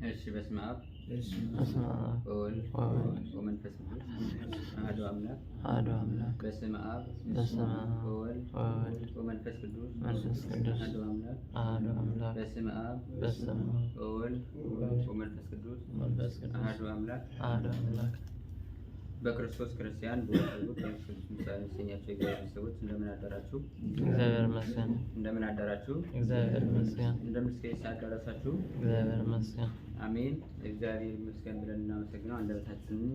እሺ በስመ አብ ወወልድ ወመንፈስ ቅዱስ አሐዱ አምላክ። በስመ አብ ወወልድ ወመንፈስ ቅዱስ አሐዱ አምላክ። በስመ አብ ወወልድ ወመንፈስ ቅዱስ አሐዱ አምላክ። በክርስቶስ ክርስቲያን በወልዱ በክርስቶስ ምሳሌ ሰኛቸው የእግዚአብሔር ሰዎች እንደምን አደራችሁ? እግዚአብሔር ይመስገን። እንደምን አደራችሁ? እግዚአብሔር ይመስገን። እንደምን እስከ ሰዓት ደረሳችሁ? እግዚአብሔር ይመስገን። አሜን። እግዚአብሔር ይመስገን ብለን እናመሰግነው። አንደበታችንን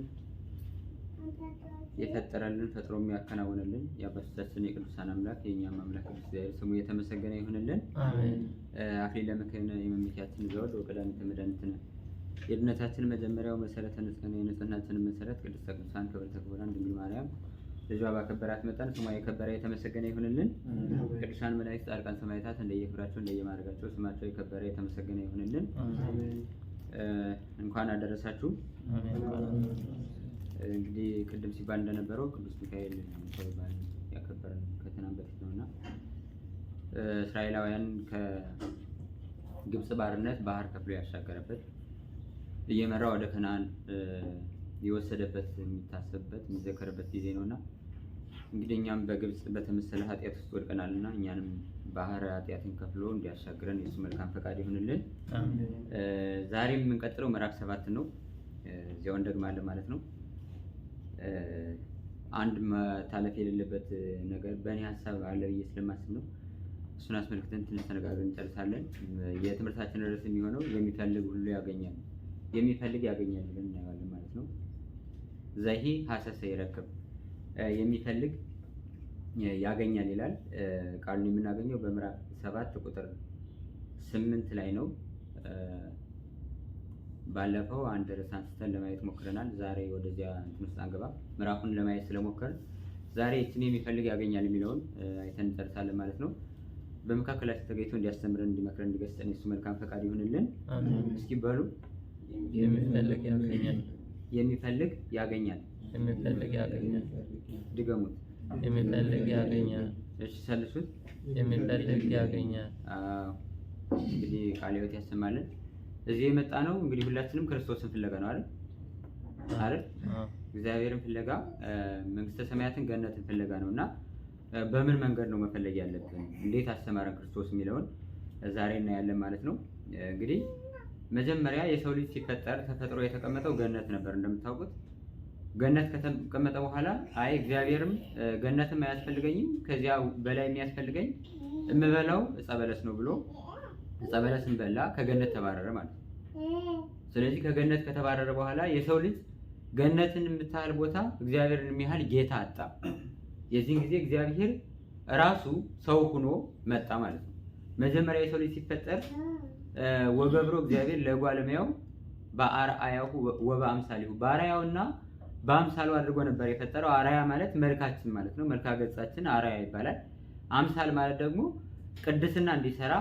የፈጠረልን ፈጥሮ የሚያከናውንልን የአባቶቻችን የቅዱሳን አምላክ የእኛም አምላክ እግዚአብሔር ስሙ የተመሰገነ ይሁንልን። አሜን። አክሊለ መክህነ የመመኪያችን ዘውድ ወቀዳሚተ መድኃኒትነ የድነታችን መጀመሪያው መሰረተ ንጽሕና የንጽሕናችን መሰረት ቅድስተ ቅዱሳን ክብርተ ክቡራን ድንግል ማርያም ልጇ ባከበራት መጠን ስሟ የከበረ የተመሰገነ ይሁንልን። ቅዱሳን መላእክት፣ ጻድቃን፣ ሰማዕታት እንደየክብራቸው እንደየማዕረጋቸው ስማቸው የከበረ የተመሰገነ ይሁንልን። እንኳን አደረሳችሁ። እንግዲህ ቅድም ሲባል እንደነበረው ቅዱስ ሚካኤል ተባባል ያከበረን ከትናንት በፊት ነውና እስራኤላውያን ከግብጽ ባርነት ባህር ከፍሎ ያሻገረበት እየመራ ወደ ከነዓን የወሰደበት የሚታሰብበት የሚዘከርበት ጊዜ ነውና እንግዲህ እኛም በግብጽ በተመሰለ ኃጢአት ውስጥ ወድቀናልና እኛንም ባህር ኃጢአትን ከፍሎ እንዲያሻግረን የሱ መልካም ፈቃድ ይሁንልን። ዛሬም የምንቀጥለው ምዕራፍ 7 ነው። እዚያው እንደግማለን ማለት ነው። አንድ መታለፍ የሌለበት ነገር በእኔ ሀሳብ አለ ብዬ ስለማስብ ነው። እሱን አስመልክተን ትንሽ ተነጋግረን እንጨርሳለን። የትምህርታችን ርዕስ የሚሆነው የሚፈልግ ሁሉ ያገኛል፣ የሚፈልግ ያገኛል ብለን እናየዋለን ማለት ነው። ዘሂ ሀሰሰ ይረክብ፣ የሚፈልግ ያገኛል ይላል። ቃሉን የምናገኘው በምዕራፍ 7 ቁጥር 8 ላይ ነው። ባለፈው አንድ ርዕስ አንስተን ለማየት ሞክረናል። ዛሬ ወደዚያ ውስጥ አንገባ፣ ምዕራፉን ለማየት ስለሞከርን ዛሬ እችን የሚፈልግ ያገኛል የሚለውን አይተን እንጨርሳለን ማለት ነው። በመካከላችን ተገኝቶ እንዲያስተምረን፣ እንዲመክረን፣ እንዲገስጸን የሱ መልካም ፈቃድ ይሁንልን። እስኪ በሉ የሚፈልግ ያገኛል። የሚፈልግ ያገኛል። የሚፈልግ ያገኛል። ድገሙት። የሚፈልግ ያገኛል። እሺ ሰልሱት። የሚፈልግ ያገኛል። እንግዲህ ቃለ ሕይወት ያሰማልን። እዚህ የመጣ ነው እንግዲህ ሁላችንም ክርስቶስን ፍለጋ ነው አይደል? እግዚአብሔርን ፍለጋ፣ መንግስተ ሰማያትን ገነትን ፍለጋ ነውና በምን መንገድ ነው መፈለግ ያለብን፣ እንዴት አስተማረን ክርስቶስ የሚለውን ዛሬ እናያለን ማለት ነው። እንግዲህ መጀመሪያ የሰው ልጅ ሲፈጠር ተፈጥሮ የተቀመጠው ገነት ነበር እንደምታውቁት። ገነት ከተቀመጠ በኋላ አይ እግዚአብሔርም ገነትም አያስፈልገኝም ከዚያ በላይ የሚያስፈልገኝ እምበላው ዕፀ በለስ ነው ብሎ ዕፀ በለስን በላ፣ ከገነት ተባረረ ማለት ነው። ስለዚህ ከገነት ከተባረረ በኋላ የሰው ልጅ ገነትን የምታህል ቦታ እግዚአብሔርን የሚያህል ጌታ አጣ። የዚህን ጊዜ እግዚአብሔር ራሱ ሰው ሆኖ መጣ ማለት ነው። መጀመሪያ የሰው ልጅ ሲፈጠር ወገብሮ እግዚአብሔር ለጓለሚያው በአርአያው ወበአምሳሊሁ በአርአያውና በአምሳሉ አድርጎ ነበር የፈጠረው። አርአያ ማለት መልካችን ማለት ነው። መልካ ገጻችን አርአያ ይባላል። አምሳል ማለት ደግሞ ቅድስና እንዲሰራ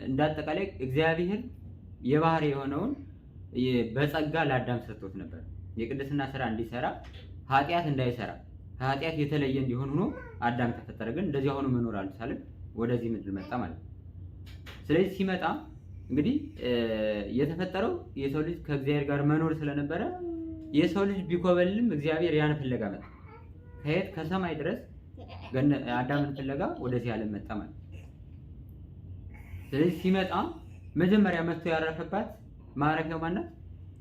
እንዳጠቃላይ እግዚአብሔር የባህሪ የሆነውን በጸጋ ለአዳም ሰጥቶት ነበር። የቅድስና ስራ እንዲሰራ፣ ኃጢአት እንዳይሰራ፣ ከኃጢአት የተለየ እንዲሆን ሆኖ አዳም ተፈጠረ። ግን እንደዚህ ሆኖ መኖር አልቻለም። ወደዚህ ምድር መጣ ማለት ነው። ስለዚህ ሲመጣ እንግዲህ የተፈጠረው የሰው ልጅ ከእግዚአብሔር ጋር መኖር ስለነበረ የሰው ልጅ ቢኮበልም እግዚአብሔር ያን ፍለጋ መጣ። ከየት ከሰማይ ድረስ አዳምን ፍለጋ ወደዚህ ዓለም መጣ ማለት ነው። ስለዚህ ሲመጣ መጀመሪያ መጥቶ ያረፈባት ማረፊያው ማናት?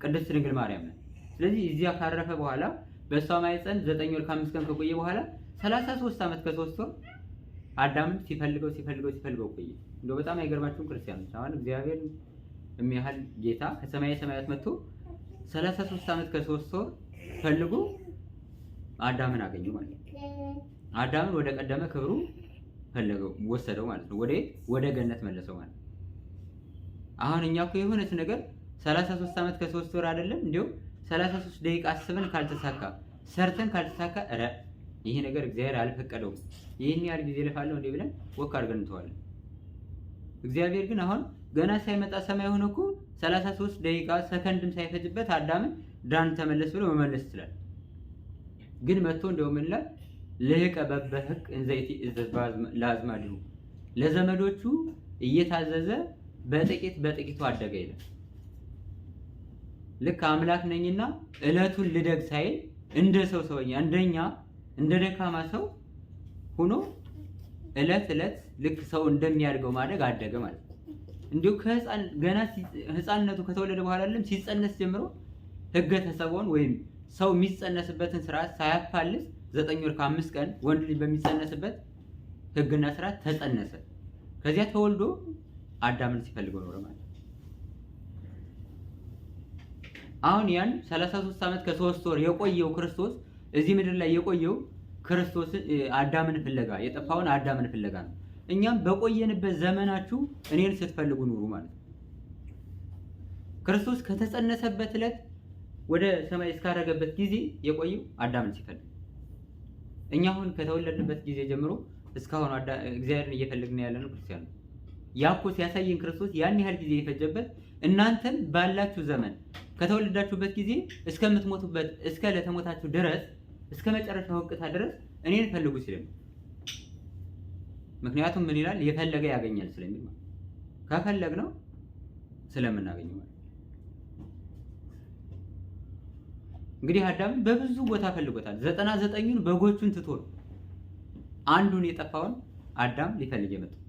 ቅድስት ድንግል ማርያም ናት። ስለዚህ እዚያ ካረፈ በኋላ በሷ ማኅፀን 9 ወር ከ5 ቀን ከቆየ በኋላ 33 ዓመት ከ3 ወር አዳምን ሲፈልገው ቆየ። እንደው በጣም አይገርማችሁም ክርስቲያኖች? አሁን እግዚአብሔር የሚያህል ጌታ ከሰማየ ሰማያት መጥቶ 33 ዓመት ከ3 ወር ፈልጎ አዳምን አገኘው ማለት ነው። አዳምን ወደ ቀደመ ክብሩ ፈለገው፣ ወሰደው ማለት ነው። ወደ ገነት መለሰው ማለት ነው። አሁን እኛ እኮ የሆነች ነገር 33 ዓመት ከ3 ወር አይደለም እንዴው 33 ደቂቃ አስበን ካልተሳካ፣ ሰርተን ካልተሳካ ይሄ ነገር እግዚአብሔር አልፈቀደውም፣ ይሄን ያህል ጊዜ ለፋለው እንዴ ብለን ወክ አድርገን እንተዋለን። እግዚአብሔር ግን አሁን ገና ሳይመጣ ሰማይ ሆኖ እኮ 33 ደቂቃ ሰከንድም ሳይፈጅበት አዳምን ዳን ተመለስ ብሎ መመለስ ይችላል። ግን መጥቶ እንደው ምን ይላል? ልህቀ በበህቅ እንዘይቲ እዘዝ ለአዝማዲሁ፣ ለዘመዶቹ እየታዘዘ በጥቂቱ አደገ ይላል። ልክ አምላክ ነኝና እለቱን ልደግ ሳይል እንደ ሰውኛ እንደኛ እንደ ደካማ ሰው ሆኖ እለት ልክ ሰው እንደሚያድገው ማደግ አደገ ማለት ነው። እንዲሁ ከህፃን ገና ህፃንነቱ ከተወለደ በኋላ አይደለም ሲጸነስ ጀምሮ ህገ ተሰቦን ወይም ሰው የሚጸነስበትን ስርዓት ሳያፋልስ 9 ወር ከ5 ቀን ወንድ ልጅ በሚጸነስበት ህግና ስርዓት ተጸነሰ። ከዚያ ተወልዶ አዳምን ሲፈልገው ኖረ ማለት ነው። አሁን ያን 33 ዓመት ከ3 ወር የቆየው ክርስቶስ እዚህ ምድር ላይ የቆየው ክርስቶስ አዳምን ፍለጋ የጠፋውን አዳምን ፍለጋ ነው። እኛም በቆየንበት ዘመናችሁ እኔን ስትፈልጉ ኑሩ ማለት ነው። ክርስቶስ ከተጸነሰበት ዕለት ወደ ሰማይ እስካረገበት ጊዜ የቆየው አዳምን ሲፈልግ፣ እኛ አሁን ከተወለድንበት ጊዜ ጀምሮ እስካሁን እግዚአብሔርን እየፈለግን ያለነው ክርስቲያን ነው። ያኮ ሲያሳየን ክርስቶስ ያን ያህል ጊዜ የፈጀበት እናንተም ባላችሁ ዘመን ከተወለዳችሁበት ጊዜ እስከምትሞቱበት እስከ ለተሞታችሁ ድረስ እስከ መጨረሻው ወቅታ ድረስ እኔን ፈልጉ ሲል፣ ምክንያቱም ምን ይላል? የፈለገ ያገኛል ስለሚል ማለት ከፈለግነው ስለምናገኘው ማለት። እንግዲህ አዳምን በብዙ ቦታ ፈልጎታል። 99ኙን በጎቹን ትቶ አንዱን የጠፋውን አዳም ሊፈልግ የመጣው።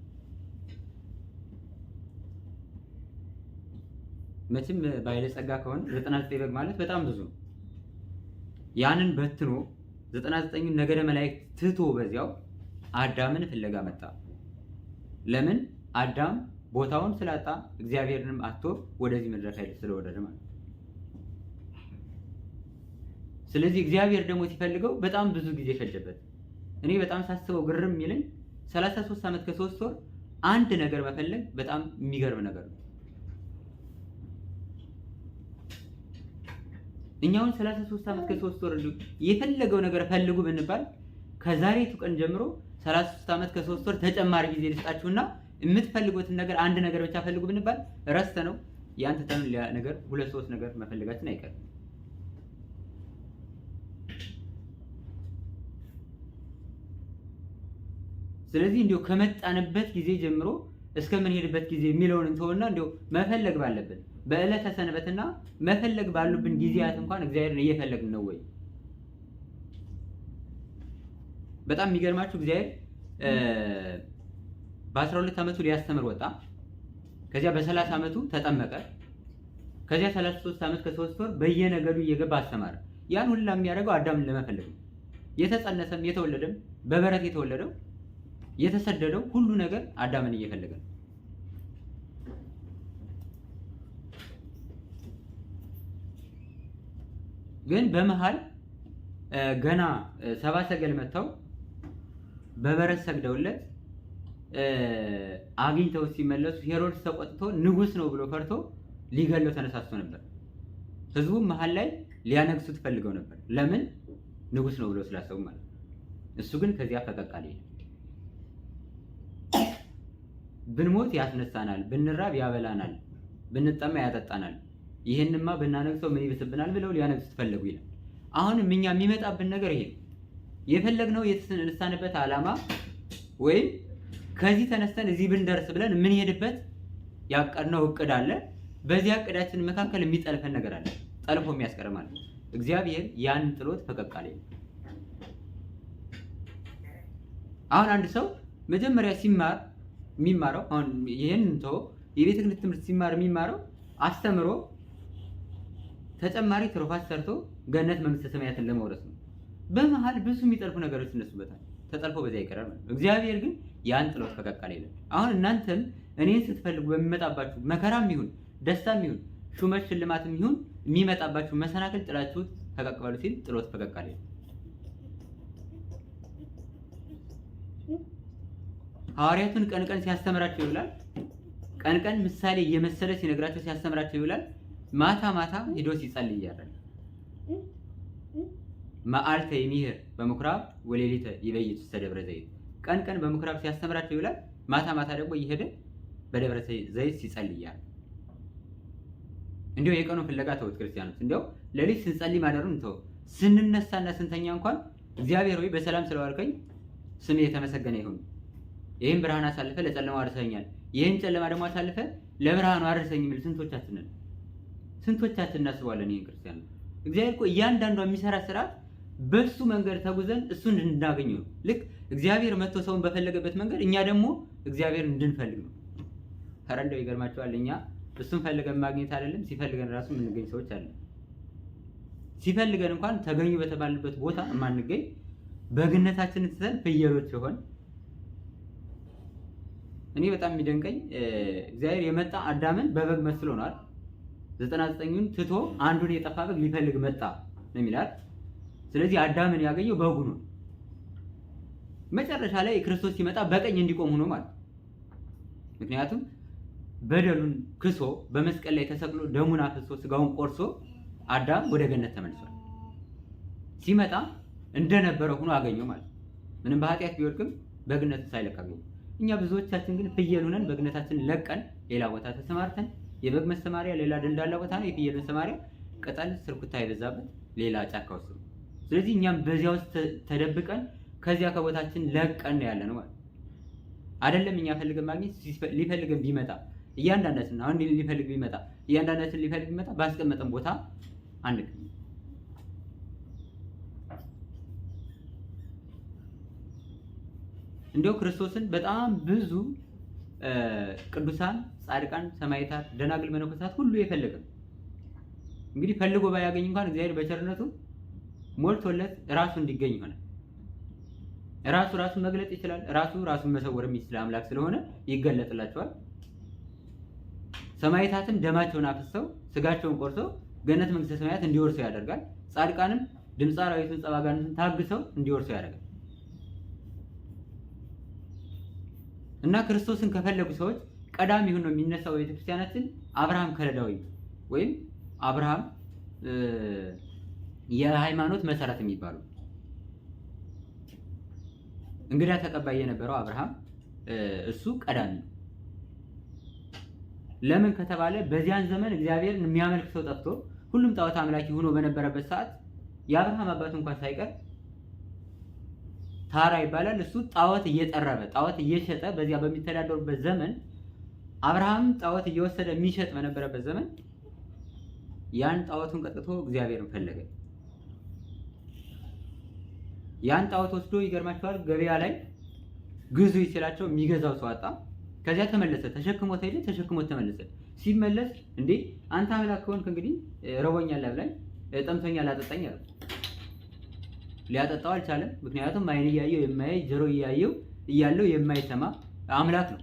መቼም ባለጸጋ ከሆነ 99 በግ ማለት በጣም ብዙ ነው። ያንን በትኖ 99ኙን ነገደ መላእክት ትቶ በዚያው አዳምን ፍለጋ መጣ። ለምን? አዳም ቦታውን ስላጣ እግዚአብሔርንም አጥቶ ወደዚህ ምድረ ላይ ስለወረደ ማለት ነው። ስለዚህ እግዚአብሔር ደግሞ ሲፈልገው በጣም ብዙ ጊዜ ፈጀበት። እኔ በጣም ሳስበው ግርም የሚለኝ 33 ዓመት ከ3 ወር አንድ ነገር መፈለግ በጣም የሚገርም ነገር ነው። እኛውን 33 ዓመት ከ3 ወር የፈለገው ነገር ፈልጉ ብንባል ከዛሬቱ ቀን ጀምሮ 33 ዓመት ከ3 ወር ተጨማሪ ጊዜ ልስጣችሁና የምትፈልጉትን ነገር አንድ ነገር ብቻ ፈልጉ ብንባል ረስተ ነው ያንተ ተምን ነገር 2-3 ነገር መፈልጋችን አይቀርም። ስለዚህ እንዲሁ ከመጣንበት ጊዜ ጀምሮ እስከምንሄድበት ጊዜ የሚለውን እንተውና እንዲሁ መፈለግ ባለብን በዕለተ ሰንበትና መፈለግ ባሉብን ጊዜያት እንኳን እግዚአብሔርን እየፈለግን ነው ወይ? በጣም የሚገርማችሁ እግዚአብሔር በ12 ዓመቱ ሊያስተምር ወጣ። ከዚያ በ30 ዓመቱ ተጠመቀ። ከዚያ 33 ዓመት ከ3 ወር በየነገዱ እየገባ አስተማረ። ያን ሁላ የሚያደርገው አዳምን ለመፈለግ ነው። የተጸነሰም የተወለደም በበረት የተወለደው የተሰደደው ሁሉ ነገር አዳምን እየፈለገ ነው። ግን በመሃል ገና ሰብአ ሰገል መጥተው በበረት ሰግደውለት አግኝተው ሲመለሱ ሄሮድስ ተቆጥቶ ንጉስ ነው ብሎ ፈርቶ ሊገለው ተነሳስቶ ነበር። ህዝቡም መሃል ላይ ሊያነግሱት ፈልገው ነበር። ለምን? ንጉስ ነው ብሎ ስላሰቡ ማለት ነው። እሱ ግን ከዚያ ፈቀቅ አለ። ብንሞት ያስነሳናል፣ ብንራብ ያበላናል፣ ብንጠማ ያጠጣናል፣ ይሄንማ ብናነግሰው ምን ይብስብናል ብለው ሊያነግሱት ፈለጉ ይላል። አሁንም እኛ የሚመጣብን ነገር ይሄ የፈለግነው የተነሳንበት ዓላማ ወይም ከዚህ ተነስተን እዚህ ብንደርስ ብለን ምን ሄድበት ያቀድነው እቅድ አለ። በዚያ እቅዳችን መካከል የሚጠልፈን ነገር አለ፣ ጠልፎ የሚያስቀር ማለት ነው። እግዚአብሔር ያን ጥሎት ፈቀቅ አለ። አሁን አንድ ሰው መጀመሪያ ሲማር የሚማረው አሁን ይሄን ተው የቤተ ክህነት ትምህርት ሲማር የሚማረው አስተምሮ ተጨማሪ ትሩፋት ሰርቶ ገነት መንግስተ ሰማያትን ለመውረስ ነው። በመሃል ብዙ የሚጠልፉ ነገሮች እነሱበታል፣ ተጠልፎ በዚያ ይቀራል ማለት ነው። እግዚአብሔር ግን ያን ጥሎት ፈቀቅ አለ ይላል። አሁን እናንተም እኔን ስትፈልጉ በሚመጣባችሁ መከራም ይሁን ደስታም ይሁን ሹመት ሽልማትም ይሁን የሚመጣባችሁ መሰናክል ጥላችሁት ፈቀቅ በሉ ሲል ጥሎት ፈቀቅ አለ። ሐዋርያቱን ቀን ቀን ሲያስተምራቸው ይውላል። ቀን ቀን ምሳሌ እየመሰለ ሲነግራቸው ሲያስተምራቸው ይውላል። ማታ ማታ ሄዶ ሲጸልይ ያደርጋል። መዓልተ ይሚህር በምኩራብ ወሌሊተ ይበይት ውስተ ደብረ ዘይት። ቀን ቀን በምኩራብ ሲያስተምራቸው ይውላል። ማታ ማታ ደግሞ እየሄደ በደብረ ዘይት ሲጸልይ ያደርጋል። እንዲያው የቀኑ ፍለጋ ተውት ክርስቲያኖች፣ እንዲያው ሌሊት ስንጸልይ ማደሩን ተው። ስንነሳና ስንተኛ እንኳን እግዚአብሔር ሆይ በሰላም ስለዋልከኝ ስም የተመሰገነ ይሁን፣ ይህን ብርሃን አሳልፈ ለጨለማው አድርሰኛል፣ ይህን ጨለማ ደግሞ አሳልፈ ለብርሃኑ አድርሰኝ የሚል ስንቶቻችን ነን? ስንቶቻችን እናስባለን? ይሄን ክርስቲያን እግዚአብሔር እኮ እያንዳንዷ የሚሰራ ስራ በሱ መንገድ ተጉዘን እሱን እንድናገኘው ነው። ልክ እግዚአብሔር መጥቶ ሰውን በፈለገበት መንገድ እኛ ደግሞ እግዚአብሔር እንድንፈልግ ነው። ኧረ እንደው ይገርማቸዋል። እኛ እሱን ፈልገን ማግኘት አይደለም ሲፈልገን ራሱ የምንገኝ ሰዎች አለን። ሲፈልገን እንኳን ተገኙ በተባለበት ቦታ የማንገኝ በግነታችንን ትተን ፍየሎች ሆን። እኔ በጣም የሚደንቀኝ እግዚአብሔር የመጣ አዳምን በበግ መስሎ ነው አይደል? 99ን ትቶ አንዱን የጠፋ በግ ሊፈልግ መጣ ነው የሚላል። ስለዚህ አዳምን ያገኘው በጉ ነው። መጨረሻ ላይ ክርስቶስ ሲመጣ በቀኝ እንዲቆም ሆኖ ማለት። ምክንያቱም በደሉን ክሶ በመስቀል ላይ ተሰቅሎ ደሙን አፍሶ ስጋውን ቆርሶ አዳም ወደ ገነት ተመልሷል። ሲመጣ እንደነበረ ሆኖ አገኘው ማለት። ምንም በኃጢአት ቢወድቅም በግነቱ ሳይለቅ አገኘው። እኛ ብዙዎቻችን ግን ፍየል ሆነን በግነታችን ለቀን ሌላ ቦታ ተሰማርተን የበግ መሰማሪያ ሌላ ደልዳላ ቦታ ነው፣ የፍየል መሰማሪያ ቅጠል ስርኩታ የበዛበት ሌላ ጫካ ውስጥ ነው። ስለዚህ እኛም በዚያ ውስጥ ተደብቀን ከዚያ ከቦታችን ለቀን ያለ ነው ማለት አይደለም። እኛ ፈልገን ማግኘት ሊፈልገን ቢመጣ እያንዳንዳችን አሁን ሊፈልግ ቢመጣ ባስቀመጠን ቦታ አንድ እንደው ክርስቶስን በጣም ብዙ ቅዱሳን፣ ጻድቃን፣ ሰማዕታት፣ ደናግል፣ መነኮሳት ሁሉ የፈለገ እንግዲህ ፈልጎ ባያገኝ እንኳን እግዚአብሔር በቸርነቱ ሞልቶለት ራሱ እንዲገኝ ይሆናል። ራሱን መግለጥ ይችላል። ራሱን መሰወር የሚችል አምላክ ስለሆነ ይገለጥላቸዋል። ሰማዕታትም ደማቸውን አፍሰው ስጋቸውን ቆርሰው ገነት መንግስተ ሰማያት እንዲወርሱ ያደርጋል። ጻድቃንም ድምፀ አራዊቱን ጸባጋኑን ታግሰው እንዲወርሱ ያደርጋል። እና ክርስቶስን ከፈለጉ ሰዎች ቀዳሚ ሆኖ የሚነሳው ቤተክርስቲያናችን አብርሃም ከለዳዊ ወይም አብርሃም የሃይማኖት መሰረት የሚባሉ እንግዳ ተቀባይ የነበረው አብርሃም እሱ ቀዳሚ ነው። ለምን ከተባለ በዚያን ዘመን እግዚአብሔርን የሚያመልክ ሰው ጠፍቶ ሁሉም ጣዖት አምላኪ ሆኖ በነበረበት ሰዓት የአብርሃም አባት እንኳን ሳይቀር ታራ ይባላል። እሱ ጣዖት እየጠረበ ጣዖት እየሸጠ በዚያ በሚተዳደሩበት ዘመን አብርሃም ጣዖት እየወሰደ የሚሸጥ በነበረበት ዘመን ያን ጣዖቱን ቀጥቶ እግዚአብሔርን ፈለገ። ያን ጣዖት ወስዶ ይገርማቸዋል ገበያ ላይ ግዙ ይችላቸው የሚገዛው ሰው አጣ። ከዚያ ተመለሰ፣ ተሸክሞት ተመለሰ። ሲመለስ እንዴ አንተ አምላክ ከሆንክ እንግዲህ ረቦኛል አብላኝ፣ ጠምቶኛል አጠጣኝ አለ። ሊያጠጣው አልቻለም። ምክንያቱም አይን እያየው የማያይ ጆሮ እያለው የማይሰማ አምላክ ነው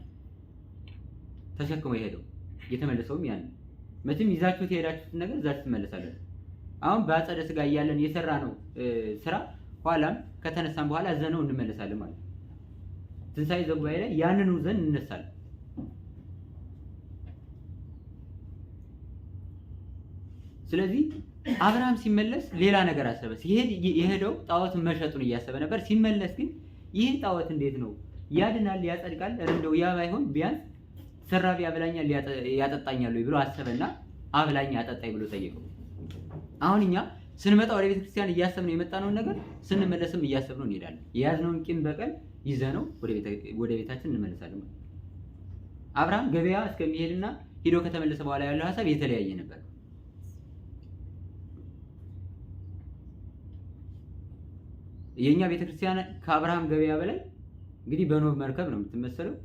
ተሸክሞ የሄደው። የተመለሰውም ያን መቼም ይዛችሁት የሄዳችሁትን ነገር ዛት ትመለሳላችሁ። አሁን በአጸደ ስጋ እያለን የሰራ ነው ስራ ኋላም ከተነሳን በኋላ ዘነው እንመለሳለን ማለት ነው። ትንሳኤ ዘጉባኤ ላይ ያንኑ ዘን እንነሳለን። ስለዚህ አብርሃም ሲመለስ ሌላ ነገር አሰበ። ሲሄድ የሄደው ጣዖትን መሸጡን እያሰበ ነበር። ሲመለስ ግን ይህን ጣዖት እንዴት ነው ያድናል፣ ያጸድቃል፣ እንደው ያ ባይሆን ቢያንስ ሰራቢ አብላኛል ያጠጣኛል ብሎ አሰበና አብላኝ አጠጣኝ ብሎ ጠየቀው። አሁን እኛ ስንመጣ ወደ ቤተክርስቲያን እያሰብነው የመጣነውን ነገር ስንመለስም እያሰብነው እንሄዳለን። የያዝነውን ቂም በቀል ይዘነው ወደ ቤታችን እንመለሳለን። አብርሃም ገበያ እስከሚሄድና ሄዶ ከተመለሰ በኋላ ያለው ሐሳብ የተለያየ ነበር። የኛ ቤተክርስቲያን ከአብርሃም ገበያ በላይ እንግዲህ በኖህ መርከብ ነው የምትመሰለው።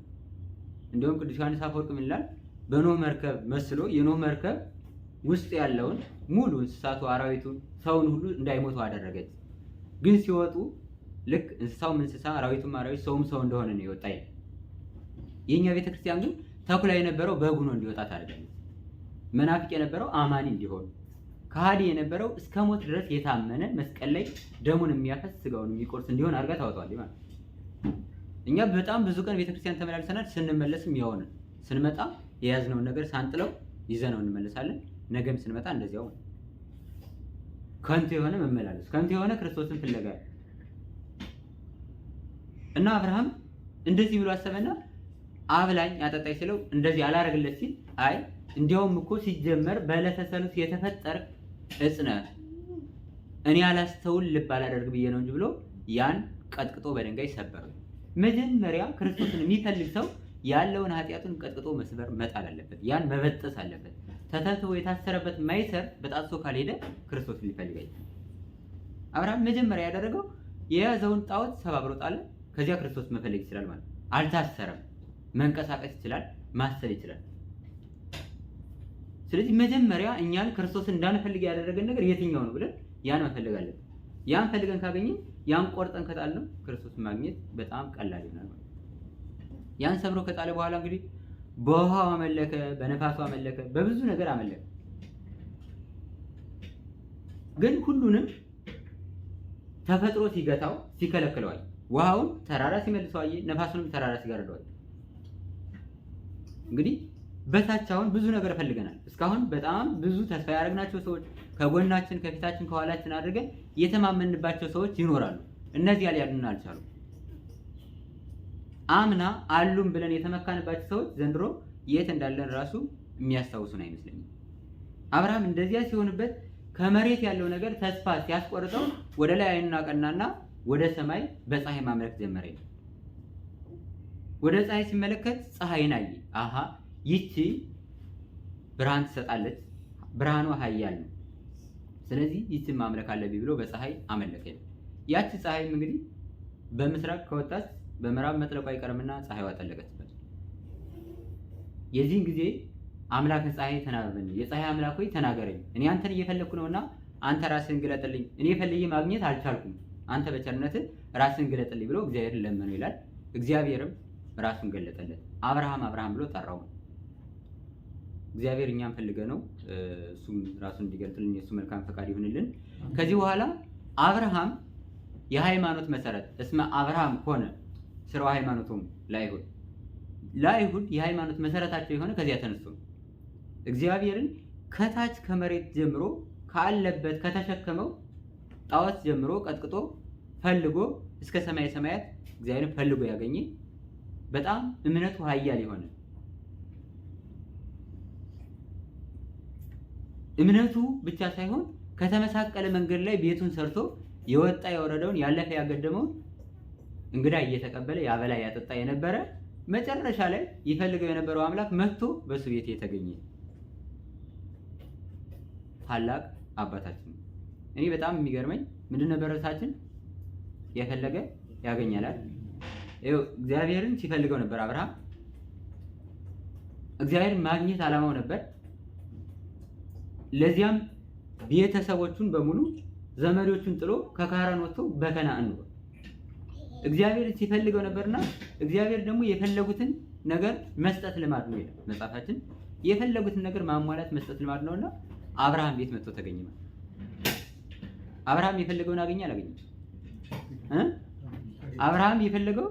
እንደውም ቅዱስ ዮሐንስ አፈወርቅ ምን ይላል? በኖህ መርከብ መስሎ የኖህ መርከብ ውስጥ ያለውን ሙሉ እንስሳቱ፣ አራዊቱን፣ ሰውን ሁሉ እንዳይሞቱ አደረገች። ግን ሲወጡ ልክ እንስሳውም እንስሳ፣ አራዊቱም አራዊት፣ ሰውም ሰው እንደሆነ ነው የወጣ። የኛ ቤተክርስቲያን ግን ተኩላ የነበረው በግ ሆኖ እንዲወጣ ታደርጋለች። መናፍቅ የነበረው አማኒ እንዲሆን፣ ከሃዲ የነበረው እስከ ሞት ድረስ የታመነ መስቀል ላይ ደሙን የሚያፈስ ስጋውን የሚቆርስ እንዲሆን አድርጋ ታወጣዋለች ማለት። እኛ በጣም ብዙ ቀን ቤተክርስቲያን ተመላልሰናል። ስንመለስም ያውነ ስንመጣ የያዝነውን ነገር ሳንጥለው ይዘነው እንመለሳለን። ነገም ስንመጣ እንደዚያው ከንቱ የሆነ መመላለስ፣ ከንቱ የሆነ ክርስቶስን ፍለጋ እና አብርሃም እንደዚህ ብሎ አሰበና አብላኝ አጠጣኝ ሲለው እንደዚህ አላረግለት ሲል አይ እንዲያውም እኮ ሲጀመር በዕለተ ሰሉስ የተፈጠረ እጽ ነህ እኔ አላስተውል ልብ አላደርግ ብዬ ነው እንጂ ብሎ ያን ቀጥቅጦ በድንጋይ ሰበረው። መጀመሪያ ክርስቶስን የሚፈልግ ሰው ያለውን ኃጢአቱን ቀጥቅጦ መስበር መጣል አለበት። ያን መበጠስ አለበት። ተተልትሎ የታሰረበት ማይሰር በጣጥሶ ካልሄደ ክርስቶስ ሊፈልግ አይችልም። አብርሃም መጀመሪያ ያደረገው የያዘውን ጣዖት ሰባብሮ ጣለ። ከዚያ ክርስቶስ መፈለግ ይችላል ማለት ነው። አልታሰረም፣ መንቀሳቀስ ይችላል፣ ማሰብ ይችላል። ስለዚህ መጀመሪያ እኛን ክርስቶስ እንዳንፈልግ ያደረገን ነገር የትኛው ነው ብለን ያን መፈለግ አለብን። ያን ፈልገን ካገኘን ያን ቆርጠን ከጣልነው ክርስቶስ ማግኘት በጣም ቀላል ይሆናል ማለት ነው። ያን ሰብሮ ከጣለ በኋላ እንግዲህ በውሃው አመለከ፣ በነፋሱ አመለከ፣ በብዙ ነገር አመለከ። ግን ሁሉንም ተፈጥሮ ሲገታው ሲከለክለው አየ። ውሃውን ተራራ ሲመልሰው አየ፣ ነፋሱንም ተራራ ሲጋርደው አየ። እንግዲህ በታች አሁን ብዙ ነገር ፈልገናል። እስካሁን በጣም ብዙ ተስፋ ያደረግናቸው ሰዎች ከጎናችን፣ ከፊታችን፣ ከኋላችን አድርገን የተማመንባቸው ሰዎች ይኖራሉ። እነዚያ ሊያድኑን አልቻሉም። አምና አሉም ብለን የተመካንባቸው ሰዎች ዘንድሮ የት እንዳለን ራሱ የሚያስታውሱን አይመስለኝም። አብርሃም እንደዚያ ሲሆንበት ከመሬት ያለው ነገር ተስፋ ሲያስቆርጠው ወደ ላይ አይኑን አቀናና ወደ ሰማይ በፀሐይ ማምለክ ጀመረ። ወደ ፀሐይ ሲመለከት ፀሐይን አየ። አሃ ይቺ ብርሃን ትሰጣለች፣ ብርሃኗ ኃያል ነው። ስለዚህ ይቺን ማምለክ አለብኝ ብሎ በፀሐይ አመለከ። ያቺ ፀሐይም እንግዲህ በምስራቅ ከወጣች በምዕራብ መጥለቋ አይቀርምና ፀሐይዋ ጠለቀችበት። የዚህን ጊዜ አምላክ ፀሐይ ተናበበኝ፣ የፀሐይ አምላክ ሆይ ተናገረኝ፣ እኔ አንተን እየፈለግኩ ነውና አንተ ራስህን ግለጥልኝ፣ እኔ ፈልጌ ማግኘት አልቻልኩም፣ አንተ በቸርነትህ ራስህን ግለጥልኝ ብሎ እግዚአብሔርን ለመነው ይላል። እግዚአብሔርም ራሱን ገለጠለት። አብርሃም አብርሃም ብሎ ጠራው። እግዚአብሔር እኛም ፈልገ ነው እሱም ራሱን እንዲገልጥልን የእሱ መልካም ፈቃድ ይሁንልን። ከዚህ በኋላ አብርሃም የሃይማኖት መሰረት እስመ አብርሃም ሆነ ስራው ሃይማኖቱም ለአይሁድ የሃይማኖት መሰረታቸው የሆነ ከዚያ ተነስቶ እግዚአብሔርን ከታች ከመሬት ጀምሮ ካለበት ከተሸከመው ጣዖት ጀምሮ ቀጥቅጦ ፈልጎ እስከ ሰማይ ሰማያት እግዚአብሔርን ፈልጎ ያገኘ በጣም እምነቱ ኃያል የሆነ እምነቱ ብቻ ሳይሆን ከተመሳቀለ መንገድ ላይ ቤቱን ሰርቶ የወጣ የወረደውን ያለፈ ያገደመውን እንግዳ እየተቀበለ ያበላ ያጠጣ የነበረ መጨረሻ ላይ ይፈልገው የነበረው አምላክ መጥቶ በሱ ቤት የተገኘ ታላቅ አባታችን። እኔ በጣም የሚገርመኝ ምንድነው በረታችን የፈለገ ያገኛል። ይኸው እግዚአብሔርን ሲፈልገው ነበር አብርሃም። እግዚአብሔርን ማግኘት አላማው ነበር። ለዚያም ቤተሰቦቹን በሙሉ ዘመዶቹን ጥሎ ከካራን ወጥቶ በከነዓን ነው። እግዚአብሔርን ሲፈልገው ነበርና እግዚአብሔር ደግሞ የፈለጉትን ነገር መስጠት ልማድ ነው ይላል መጽሐፋችን። የፈለጉትን ነገር ማሟላት መስጠት ልማድ ነውና አብርሃም ቤት መጥቶ ተገኘ። አብርሃም የፈለገውን አገኘ አላገኘም? አብርሃም የፈለገው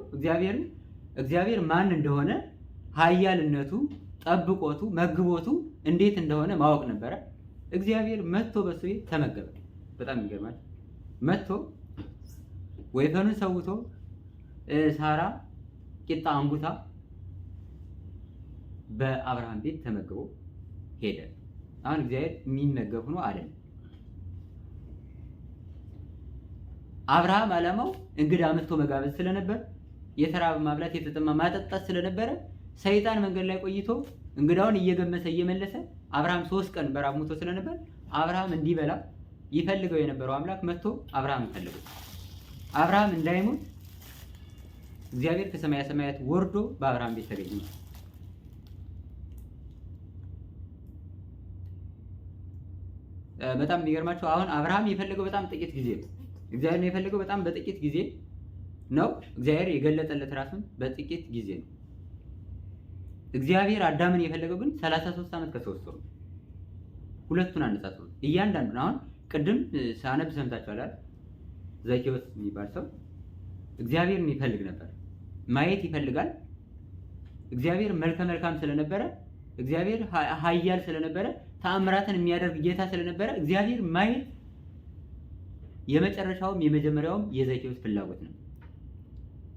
እግዚአብሔር ማን እንደሆነ ኃያልነቱ፣ ጠብቆቱ፣ መግቦቱ እንዴት እንደሆነ ማወቅ ነበረ። እግዚአብሔር መጥቶ በሱ ቤት ተመገበ። በጣም ይገርማል። መጥቶ ወይፈኑን ሰውቶ ሳራ ቂጣ አንጉታ በአብርሃም ቤት ተመግቦ ሄደ። አሁን እግዚአብሔር የሚመገብ ሆኖ አለ። አብርሃም ዓላማው እንግዳ መጥቶ መጋበዝ ስለነበር፣ የተራበ ማብላት፣ የተጠማ ማጠጣት ስለነበረ ሰይጣን መንገድ ላይ ቆይቶ እንግዳውን እየገመሰ እየመለሰ አብርሃም 3 ቀን በራብ ሞቶ ስለነበር አብርሃም እንዲበላ ይፈልገው የነበረው አምላክ መጥቶ አብርሃም ፈልገው አብርሃም እንዳይሞት እግዚአብሔር ከሰማያ ሰማያት ወርዶ በአብርሃም ቤት ተገኘ። በጣም የሚገርማችሁ አሁን አብርሃም የፈለገው በጣም ጥቂት ጊዜ ነው። እግዚአብሔር የፈለገው በጣም በጥቂት ጊዜ ነው። እግዚአብሔር የገለጠለት ራሱን በጥቂት ጊዜ ነው። እግዚአብሔር አዳምን የፈለገው ግን 33 ዓመት ከ3 ወር። ሁለቱን አነጻጽሩ። እያንዳንዱን አሁን ቅድም ሳነብ ሰምታችኋል አይደል? ዘኬዎስ የሚባል ሰው እግዚአብሔርን ይፈልግ ነበር፣ ማየት ይፈልጋል። እግዚአብሔር መልከ መልካም ስለነበረ፣ እግዚአብሔር ኃያል ስለነበረ፣ ተአምራትን የሚያደርግ ጌታ ስለነበረ እግዚአብሔር ማየት የመጨረሻውም የመጀመሪያውም የዘኬዎስ ፍላጎት ነው።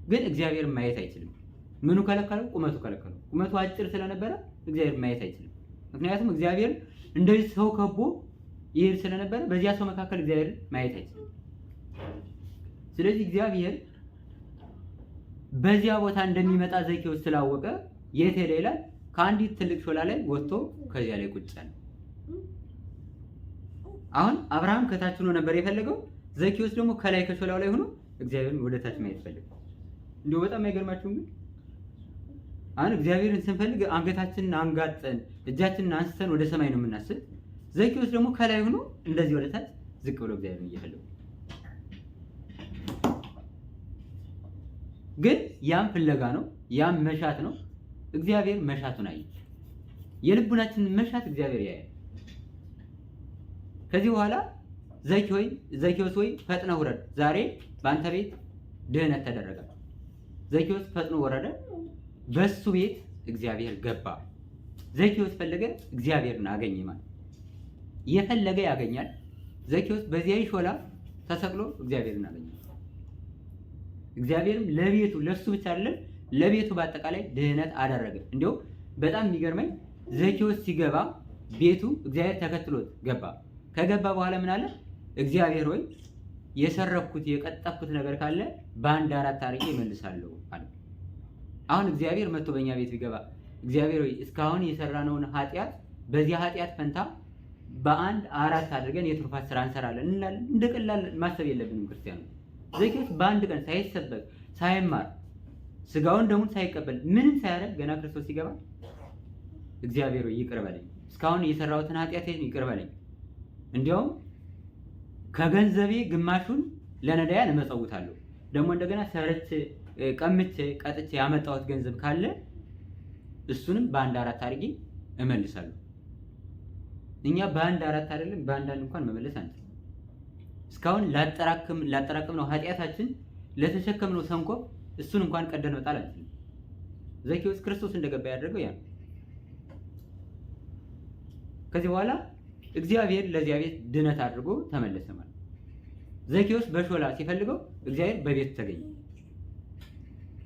ግን እግዚአብሔር ማየት አይችልም። ምኑ ከለከለው? ቁመቱ ከለከለው። ቁመቱ አጭር ስለነበረ እግዚአብሔር ማየት አይችልም። ምክንያቱም እግዚአብሔር እንደዚህ ሰው ከቦ ይሄድ ስለነበረ በዚያ ሰው መካከል እግዚአብሔር ማየት አይችልም። ስለዚህ እግዚአብሔር በዚያ ቦታ እንደሚመጣ ዘኬዎስ ስላወቀ የት ሄደ ይላል? ከአንዲት ትልቅ ሾላ ላይ ወጥቶ ከዚያ ላይ ቁጭ አለ። አሁን አብርሃም ከታች ሆኖ ነበር የፈለገው፣ ዘኪዎስ ደግሞ ከላይ ከሾላው ላይ ሆኖ እግዚአብሔርን ወደ ታች ማየት ፈለገ። እንዲሁ በጣም አይገርማችሁም? ግን አሁን እግዚአብሔርን ስንፈልግ አንገታችንን አንጋጠን እጃችንን አንስተን ወደ ሰማይ ነው የምናስብ። ዘኪዎስ ደግሞ ከላይ ሆኖ እንደዚህ ወደ ታች ዝቅ ብሎ እግዚአብሔርን እየፈለገ ግን ያም ፍለጋ ነው፣ ያም መሻት ነው። እግዚአብሔር መሻቱን አየ። የልቡናችንን መሻት እግዚአብሔር ያያል። ከዚህ በኋላ ዘኪዎስ ሆይ ፈጥነህ ውረድ፣ ዛሬ በአንተ ቤት ድህነት ተደረገ። ዘኪዎስ ፈጥኖ ወረደ፣ በሱ ቤት እግዚአብሔር ገባ። ዘኪዎስ ፈለገ፣ እግዚአብሔርን አገኘ። ማለት የፈለገ ያገኛል። ዘኪዎስ በዚያ ሾላ ተሰቅሎ እግዚአብሔርን አገኘ። እግዚአብሔርም ለቤቱ ለሱ ብቻ አይደለም ለቤቱ በአጠቃላይ ድህነት አደረገ። እንዲያው በጣም የሚገርመኝ ዘኪዎስ ሲገባ ቤቱ እግዚአብሔር ተከትሎት ገባ። ከገባ በኋላ ምን አለ? እግዚአብሔር ሆይ የሰረኩት የቀጠፍኩት ነገር ካለ በአንድ አራት አድርጌ እመልሳለሁ አለ። አሁን እግዚአብሔር መጥቶ በእኛ ቤት ቢገባ እግዚአብሔር ሆይ እስካሁን የሰራነውን ኃጢአት በዚህ ኃጢአት ፈንታ በአንድ አራት አድርገን የትሩፋት ስራ እንሰራለን እንላለን። እንደ ቀላል ማሰብ የለብንም ክርስቲያኖች። ዘኪዎስ በአንድ ቀን ሳይሰበክ ሳይማር ስጋውን ደሙን ሳይቀበል ምንም ሳያደርግ ገና ክርስቶስ ሲገባ እግዚአብሔር ሆይ ይቅር በለኝ፣ እስካሁን የሰራሁትን ኃጢአቴን ይቅር በለኝ፣ እንዲያውም ከገንዘቤ ግማሹን ለነዳያን እመጸውታለሁ፣ ደግሞ እንደገና ሰርቼ ቀምቼ ቀጥቼ ያመጣሁት ገንዘብ ካለ እሱንም በአንድ አራት አድርጌ እመልሳለሁ። እኛ በአንድ አራት አይደለም በአንድ አንድ እንኳን መመለስ አንችልም። እስካሁን ላጠራቅምነው ኃጢአታችን ለተሸከምነው ሰንኮፍ እሱን እንኳን ቀደን መጣል አንችልም። ዘኪዎስ ክርስቶስ እንደገባ ያደረገው ያ። ከዚህ በኋላ እግዚአብሔር ለዚያ ቤት ድነት አድርጎ ተመለሰ ማለት። ዘኪዎስ በሾላ ሲፈልገው እግዚአብሔር በቤት ተገኘ።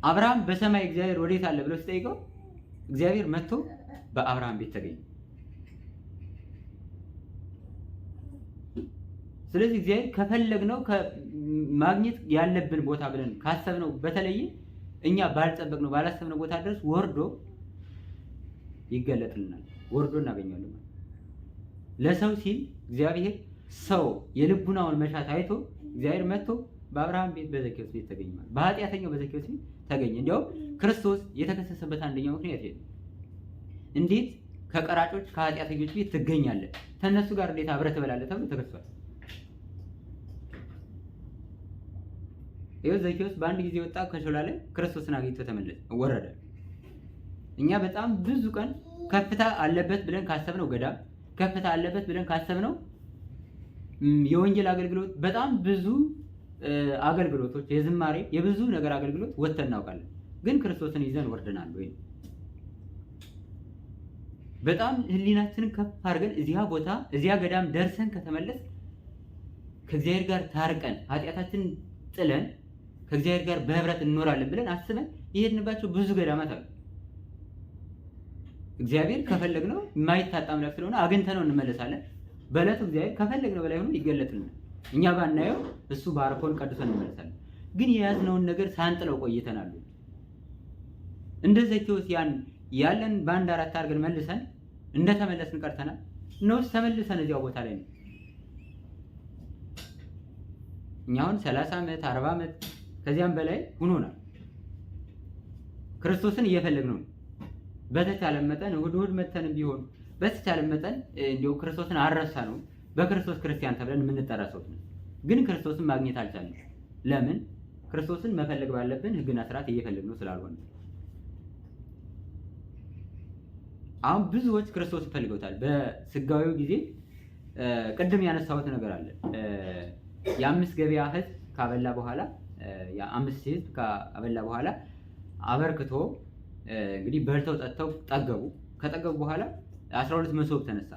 አብርሃም በሰማይ እግዚአብሔር ወዴት አለ ብሎ ሲጠይቀው እግዚአብሔር መጥቶ በአብርሃም ቤት ተገኘ። ስለዚህ እግዚአብሔር ከፈለግነው ማግኘት ያለብን ቦታ ብለን ካሰብነው በተለየ እኛ ባልጠበቅነው ባላሰብነው ቦታ ድረስ ወርዶ ይገለጥልናል፣ ወርዶ እናገኛለን። ለሰው ሲል እግዚአብሔር ሰው የልቡናውን መሻት አይቶ እግዚአብሔር መጥቶ በአብርሃም ቤት በዘኪዎስ ቤት ተገኘ ማለት፣ በኃጢአተኛው በዘኪዎስ ቤት ተገኘ። እንዲያውም ክርስቶስ የተከሰሰበት አንደኛው ምክንያት ይሄ ነው። እንዴት ከቀራጮች ከኃጢአተኞች ቤት ትገኛለህ? ከነሱ ጋር እንዴት አብረህ ትበላለህ? ተብሎ ተከሷል። ይኸው ዘኪዎስ በአንድ ጊዜ ወጣ ከሾላ ላይ ክርስቶስን አግኝቶ ተመለሰ፣ ወረደ። እኛ በጣም ብዙ ቀን ከፍታ አለበት ብለን ካሰብነው ገዳም፣ ከፍታ አለበት ብለን ካሰብነው የወንጌል አገልግሎት፣ በጣም ብዙ አገልግሎቶች፣ የዝማሬ የብዙ ነገር አገልግሎት ወጥተን እናውቃለን። ግን ክርስቶስን ይዘን ወርደናል ወይ? በጣም ህሊናችንን ከፍ አድርገን እዚያ ቦታ እዚያ ገዳም ደርሰን ከተመለስ ከእግዚአብሔር ጋር ታርቀን ኃጢአታችንን ጥለን ከእግዚአብሔር ጋር በህብረት እንኖራለን ብለን አስበን የሄድንባቸው ብዙ ገዳማት አሉ። እግዚአብሔር ከፈለግነው የማይታጣ አምላክ ስለሆነ አግኝተነው እንመለሳለን። በዕለቱ እግዚአብሔር ከፈለግነው በላይ ሆኖ ይገለጥልናል። እኛ ባናየው እሱ ባርኮን ቀድሶን እንመለሳለን። ግን የያዝነውን ነገር ሳንጥለው ቆይተናል። እንደ ዘኪዎስ ያለን በአንድ አራት አድርገን መልሰን እንደተመለስን ቀርተናል ነው? ተመልሰን እዚያው ቦታ ላይ ነው። እኛ አሁን 30 ዓመት 40 ዓመት ከዚያም በላይ ሆኖናል። ክርስቶስን እየፈለግነው ነው። በተቻለ መጠን እሑድ መተን ቢሆን በተቻለ መጠን እንዲሁ ክርስቶስን አረሳ ነው። በክርስቶስ ክርስቲያን ተብለን የምንጠራ ሰዎች ነው። ግን ክርስቶስን ማግኘት አልቻልንም። ለምን? ክርስቶስን መፈለግ ባለብን ሕግና ስርዓት እየፈለግነው ስላልሆነ። አሁን ብዙዎች ክርስቶስን ፈልገውታል። በስጋዊው ጊዜ ቅድም ያነሳሁት ነገር አለ። የአምስት ገበያ ህዝብ ካበላ በኋላ የአምስት ህዝብ ካበላ በኋላ አበርክቶ እንግዲህ በልተው ጠጥተው ጠገቡ። ከጠገቡ በኋላ 12 መሶብ ተነሳ።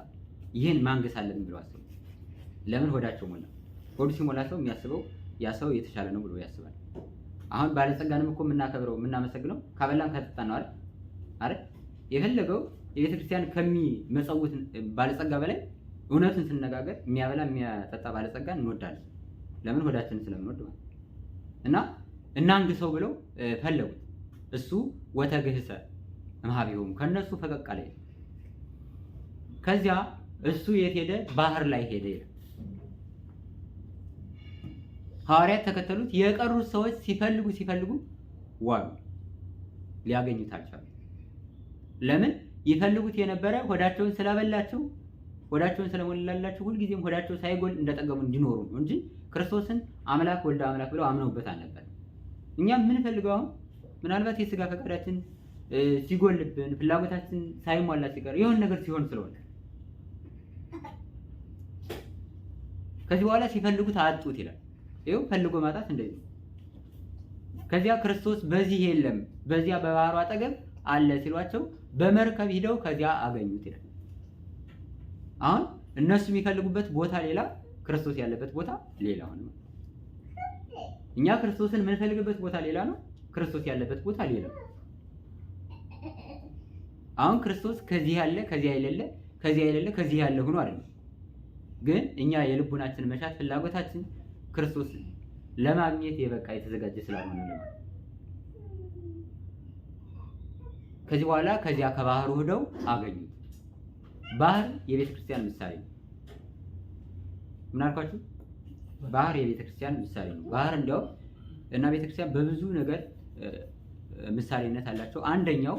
ይህን ማንገስ አለብን ብለው አሰቡ። ለምን? ሆዳቸው ሞላ። ሆዱ ሲሞላ ሰው የሚያስበው ያ ሰው የተሻለ ነው ብሎ ያስባል። አሁን ባለጸጋንም እኮ የምናከብረው የምናመሰግነው ካበላን ከጠጣን ነው አይደል? የፈለገው የቤተክርስቲያን ከሚመጸውት ባለጸጋ በላይ እውነቱን ስንነጋገር የሚያበላ የሚያጠጣ ባለጸጋን እንወዳለን። ለምን? ሆዳችንን ስለምንወድ ማለት እና እናንግሰው ብለው ፈለጉት። እሱ ወተግህሰ እምኀቤሆሙ ከነሱ ፈቀቅ አለ። ከዚያ እሱ የት ሄደ? ባህር ላይ ሄደ ይላል። ሐዋርያት ተከተሉት። የቀሩት ሰዎች ሲፈልጉ ዋሉ፣ ሊያገኙት አልቻሉ። ለምን? ይፈልጉት የነበረ ሆዳቸውን ስላበላቸው፣ ሆዳቸውን ስለሞላላቸው፣ ሁልጊዜም ሆዳቸው ሳይጎል እንደጠገሙ እንዲኖሩ ነው እንጂ ክርስቶስን አምላክ ወልደ አምላክ ብለው አምነውበት አልነበር። እኛም የምንፈልገው አሁን ምናልባት የሥጋ ፈቃዳችን ሲጎልብን፣ ፍላጎታችን ሳይሟላ ሲቀር የሆነ ነገር ሲሆን ስለሆነ ከዚህ በኋላ ሲፈልጉት አጡት ይላል። ይኸው ፈልጎ ማጣት እንደዚህ ነው። ከዚያ ክርስቶስ በዚህ የለም በዚያ በባህሩ አጠገብ አለ ሲሏቸው በመርከብ ሂደው ከዚያ አገኙት ይላል። አሁን እነሱ የሚፈልጉበት ቦታ ሌላ፣ ክርስቶስ ያለበት ቦታ ሌላ ሆነ። እኛ ክርስቶስን የምንፈልግበት ቦታ ሌላ ነው፣ ክርስቶስ ያለበት ቦታ ሌላ ነው። አሁን ክርስቶስ ከዚህ ያለ ከዚያ የሌለ፣ ከዚያ የሌለ ከዚህ ያለ ሆኖ አይደለም። ግን እኛ የልቡናችን መሻት ፍላጎታችን ክርስቶስ ለማግኘት የበቃ የተዘጋጀ ስላልሆነ ነው። ከዚህ በኋላ ከዚያ ከባህሩ ሄደው አገኙት። ባህር የቤተ ክርስቲያን ምሳሌ ነው። ምን አልኳችሁ? ባህር የቤተ ክርስቲያን ምሳሌ ነው። ባህር እንዲያው እና ቤተ ክርስቲያን በብዙ ነገር ምሳሌነት አላቸው። አንደኛው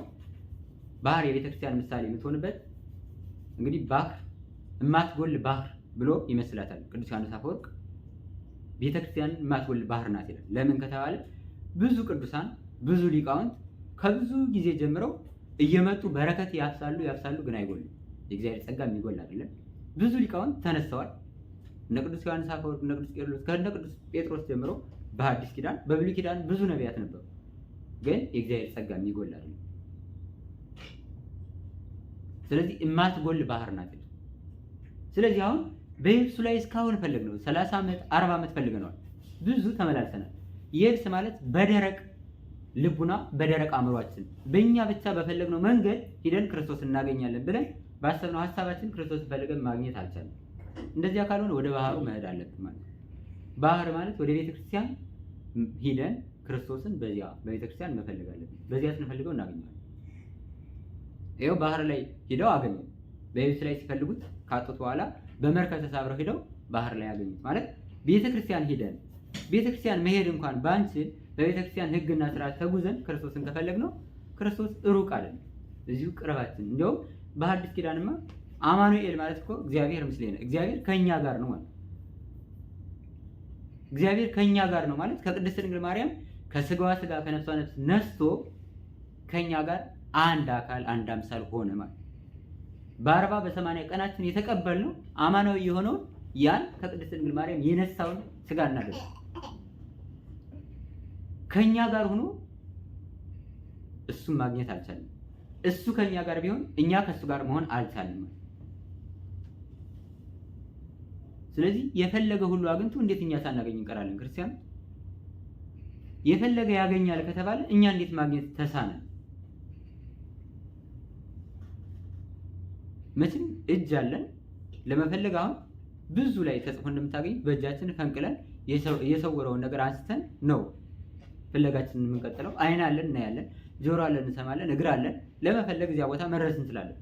ባህር የቤተ ክርስቲያን ምሳሌ የምትሆንበት እንግዲህ ባህር የማትጎል ባህር ብሎ ይመስላታል ቅዱስ ዮሐንስ አፈወርቅ። ቤተ ክርስቲያን የማትጎል ባህር ናት ይላል። ለምን ከተባለ ብዙ ቅዱሳን ብዙ ሊቃውንት ከብዙ ጊዜ ጀምረው እየመጡ በረከት ያፍሳሉ፣ ግን አይጎልም። የእግዚአብሔር ጸጋ የሚጎል አይደለም። ብዙ ሊቃውንት ተነስተዋል። እነ ቅዱስ ዮሐንስ አፈወርቅ፣ እነ ቅዱስ ቄርሎስ፣ ከእነ ቅዱስ ጴጥሮስ ጀምሮ በሐዲስ ኪዳን በብሉይ ኪዳን ብዙ ነቢያት ነበሩ፣ ግን የእግዚአብሔር ጸጋ የሚጎል አይደለም። ስለዚህ የማትጎል ባህር ናት። ስለዚህ አሁን በየብሱ ላይ እስካሁን ፈለግነው 30 ዓመት 40 ዓመት ፈልገነዋል። ብዙ ተመላልሰናል። የብስ ማለት በደረቅ ልቡና በደረቅ አእምሯችን በእኛ ብቻ በፈለግነው መንገድ ሂደን ክርስቶስ እናገኛለን ብለን ባሰብነው ሀሳባችን ክርስቶስን ፈልገን ማግኘት አልቻለም። እንደዚያ ካልሆነ ወደ ባህሩ መሄድ አለብን ማለት ነው። ባህር ማለት ወደ ቤተክርስቲያን ሂደን ክርስቶስን በዚያ በቤተክርስቲያን መፈለግ አለብን። በዚያ ስንፈልገው እናገኛለን። ይኸው ባህር ላይ ሂደው አገኙ። በየብስ ላይ ሲፈልጉት ካጡት በኋላ በመርከብ ተሳብረው ሂደው ባህር ላይ ያገኙት ማለት ቤተክርስቲያን ሂደን ቤተክርስቲያን መሄድ እንኳን ባንችል በቤተክርስቲያን ሕግና ስርዓት ተጉዘን ክርስቶስን ከፈለግነው ክርስቶስ ሩቅ አይደለም፣ እዚሁ ቅርባችን። እንደውም በሐዲስ ኪዳንማ አማኑኤል ማለት እኮ እግዚአብሔር ምስሌነ፣ እግዚአብሔር ከኛ ጋር ነው ማለት። እግዚአብሔር ከኛ ጋር ነው ማለት ከቅድስት ድንግል ማርያም ከስጋዋ ስጋ ከነፍሷ ነፍስ ነስቶ ከኛ ጋር አንድ አካል አንድ አምሳል ሆነ ማለት። በ40 በ80 ቀናችን የተቀበልነው አማናዊ የሆነውን ያን ከቅድስት ድንግል ማርያም የነሳውን ስጋና ደም ከኛ ጋር ሆኖ እሱን ማግኘት አልቻለም። እሱ ከኛ ጋር ቢሆን እኛ ከሱ ጋር መሆን አልቻልንም። ስለዚህ የፈለገ ሁሉ አግኝቶ እንዴት እኛ ሳናገኝ እንቀራለን? ክርስቲያን የፈለገ ያገኛል ከተባለ እኛ እንዴት ማግኘት ተሳነን? መቼም እጅ አለን ለመፈለግ። አሁን ብዙ ላይ ተጽፎ እንደምታገኝ በእጃችን ፈንቅለን የሰወረውን ነገር አንስተን ነው ፍለጋችንን የምንቀጥለው። አይን አለን እናያለን፣ ጆሮ አለን እንሰማለን፣ እግር አለን ለመፈለግ እዚያ ቦታ መድረስ እንችላለን።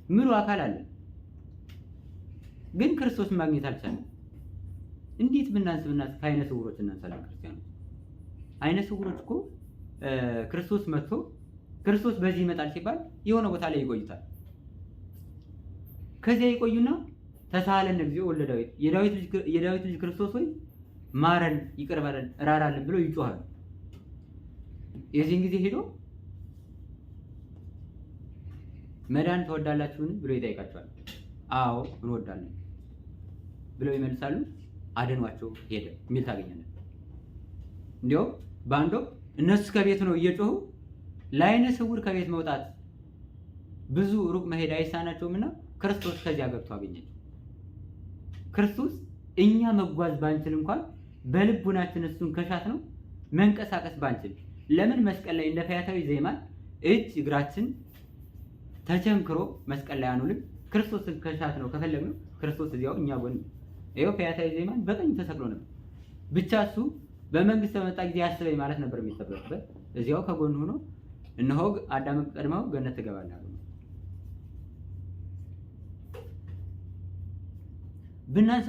ምሉ አካል አለን፣ ግን ክርስቶስን ማግኘት አልቻለም። እንዴት ብናንስ ከአይነ ስውሮች እናንሳለን? ክርስቲያኖች አይነ ስውሮች እኮ ክርስቶስ መጥቶ ክርስቶስ በዚህ ይመጣል ሲባል የሆነ ቦታ ላይ ይቆዩታል። ከዚያ ይቆዩና ተሳሃለን እግዚኦ ወልደ ዳዊት፣ የዳዊት ልጅ ክርስቶስ ሆይ ማረን፣ ይቅር በለን፣ ራራልን ብለው ይጮሃሉ። የዚህን ጊዜ ሄዶ መዳን ትወዳላችሁን ብሎ ይጠይቃቸዋል። አዎ እንወዳለን ብለው ይመልሳሉ። አድኗቸው ሄደ የሚል ታገኛለን። እንዲያው በአንድ ወቅት እነሱ ከቤት ነው እየጮሁ ለአይነ ስውር ከቤት መውጣት ብዙ ሩቅ መሄድ አይሳናቸውምና ክርስቶስ ከዚያ ገብቶ አገኛቸው። ክርስቶስ እኛ መጓዝ ባንችል እንኳን በልቡናችን እሱን ከሻት ነው መንቀሳቀስ ባንችል፣ ለምን መስቀል ላይ እንደ ፈያታዊ ዜማን እጅ እግራችን ተቸንክሮ መስቀል ላይ አንውልም? ክርስቶስን ከሻት ነው ከፈለግነው ክርስቶስ እዚያው እኛ ጎን። ይኸው ፈያታዊ ዜማን በቀኝ ተሰቅሎ ነበር። ብቻ እሱ በመንግስት በመጣ ጊዜ አስበኝ ማለት ነበር የሚጠበቅበት። እዚያው ከጎን ሆኖ እነሆ አዳም ቀድመው ገነት ትገባለህ። ብናንስ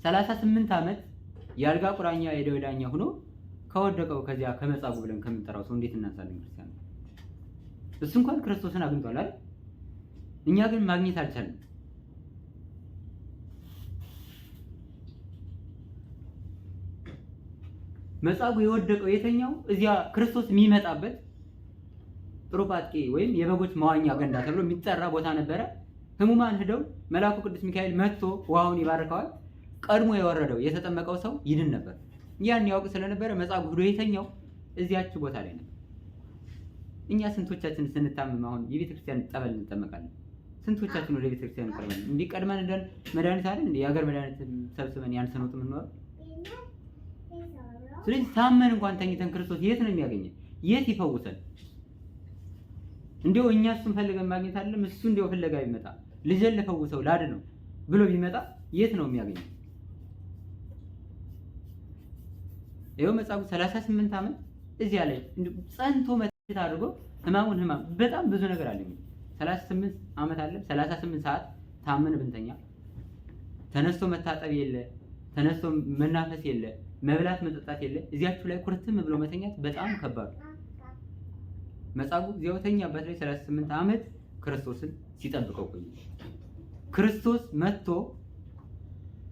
38 ዓመት የአልጋ ቁራኛ የደዌ ዳኛ ሆኖ ከወደቀው ከዚያ ከመጻጉዕ ብለን ከምንጠራው ሰው እንዴት እናንሳለን? ክርስቲያን እሱ እንኳን ክርስቶስን አግኝቷል አይደል? እኛ ግን ማግኘት አልቻልንም። መጻጉዕ የወደቀው የተኛው እዚያ ክርስቶስ የሚመጣበት ጥሩጳጥቄ ወይም የበጎች መዋኛ ገንዳ ተብሎ የሚጠራ ቦታ ነበረ። ህሙማን ሄደው መልአኩ ቅዱስ ሚካኤል መጥቶ ውሃውን ይባርከዋል። ቀድሞ የወረደው የተጠመቀው ሰው ይድን ነበር። ያን ያውቅ ስለነበረ መጻጉዕ ሄዶ የተኛው እዚያች ቦታ ላይ ነበር። እኛ ስንቶቻችን ስንታመም አሁን የቤተክርስቲያን ጠበል እንጠመቃለን? ስንቶቻችን ወደ ቤተክርስቲያን እንቀርባለን? እንዲህ ቀድመን እንደን መድኃኒት አይደል እንዴ የሀገር መድኃኒት ሰብስበን ያን ስንወጥ የምንኖረው? ስለዚህ ታመን እንኳን ተኝተን ክርስቶስ የት ነው የሚያገኘን? የት ይፈውሰን? እንዲያው እኛ እሱን ፈልገን ማግኘት አይደለም እሱ እንዲያው ፍለጋ ቢመጣ ልጄን ልፈውሰው ላድነው ብሎ ቢመጣ የት ነው የሚያገኘው? ይኸው መጻጉዕ 38 ዓመት እዚያ ላይ ጸንቶ መት አድርጎ ህማሙን ህማም በጣም ብዙ ነገር አለ። 38 ዓመት አለ 38 ሰዓት ታመን ብንተኛ ተነስቶ መታጠብ የለ፣ ተነስቶ መናፈስ የለ፣ መብላት መጠጣት የለ፣ እዚያችሁ ላይ ኩርትም ብሎ መተኛት በጣም ከባድ ነው። መጻጉዕ እዚያው ተኛበት ላይ 38 ዓመት ክርስቶስን ሲጠብቀው ቆየ። ክርስቶስ መጥቶ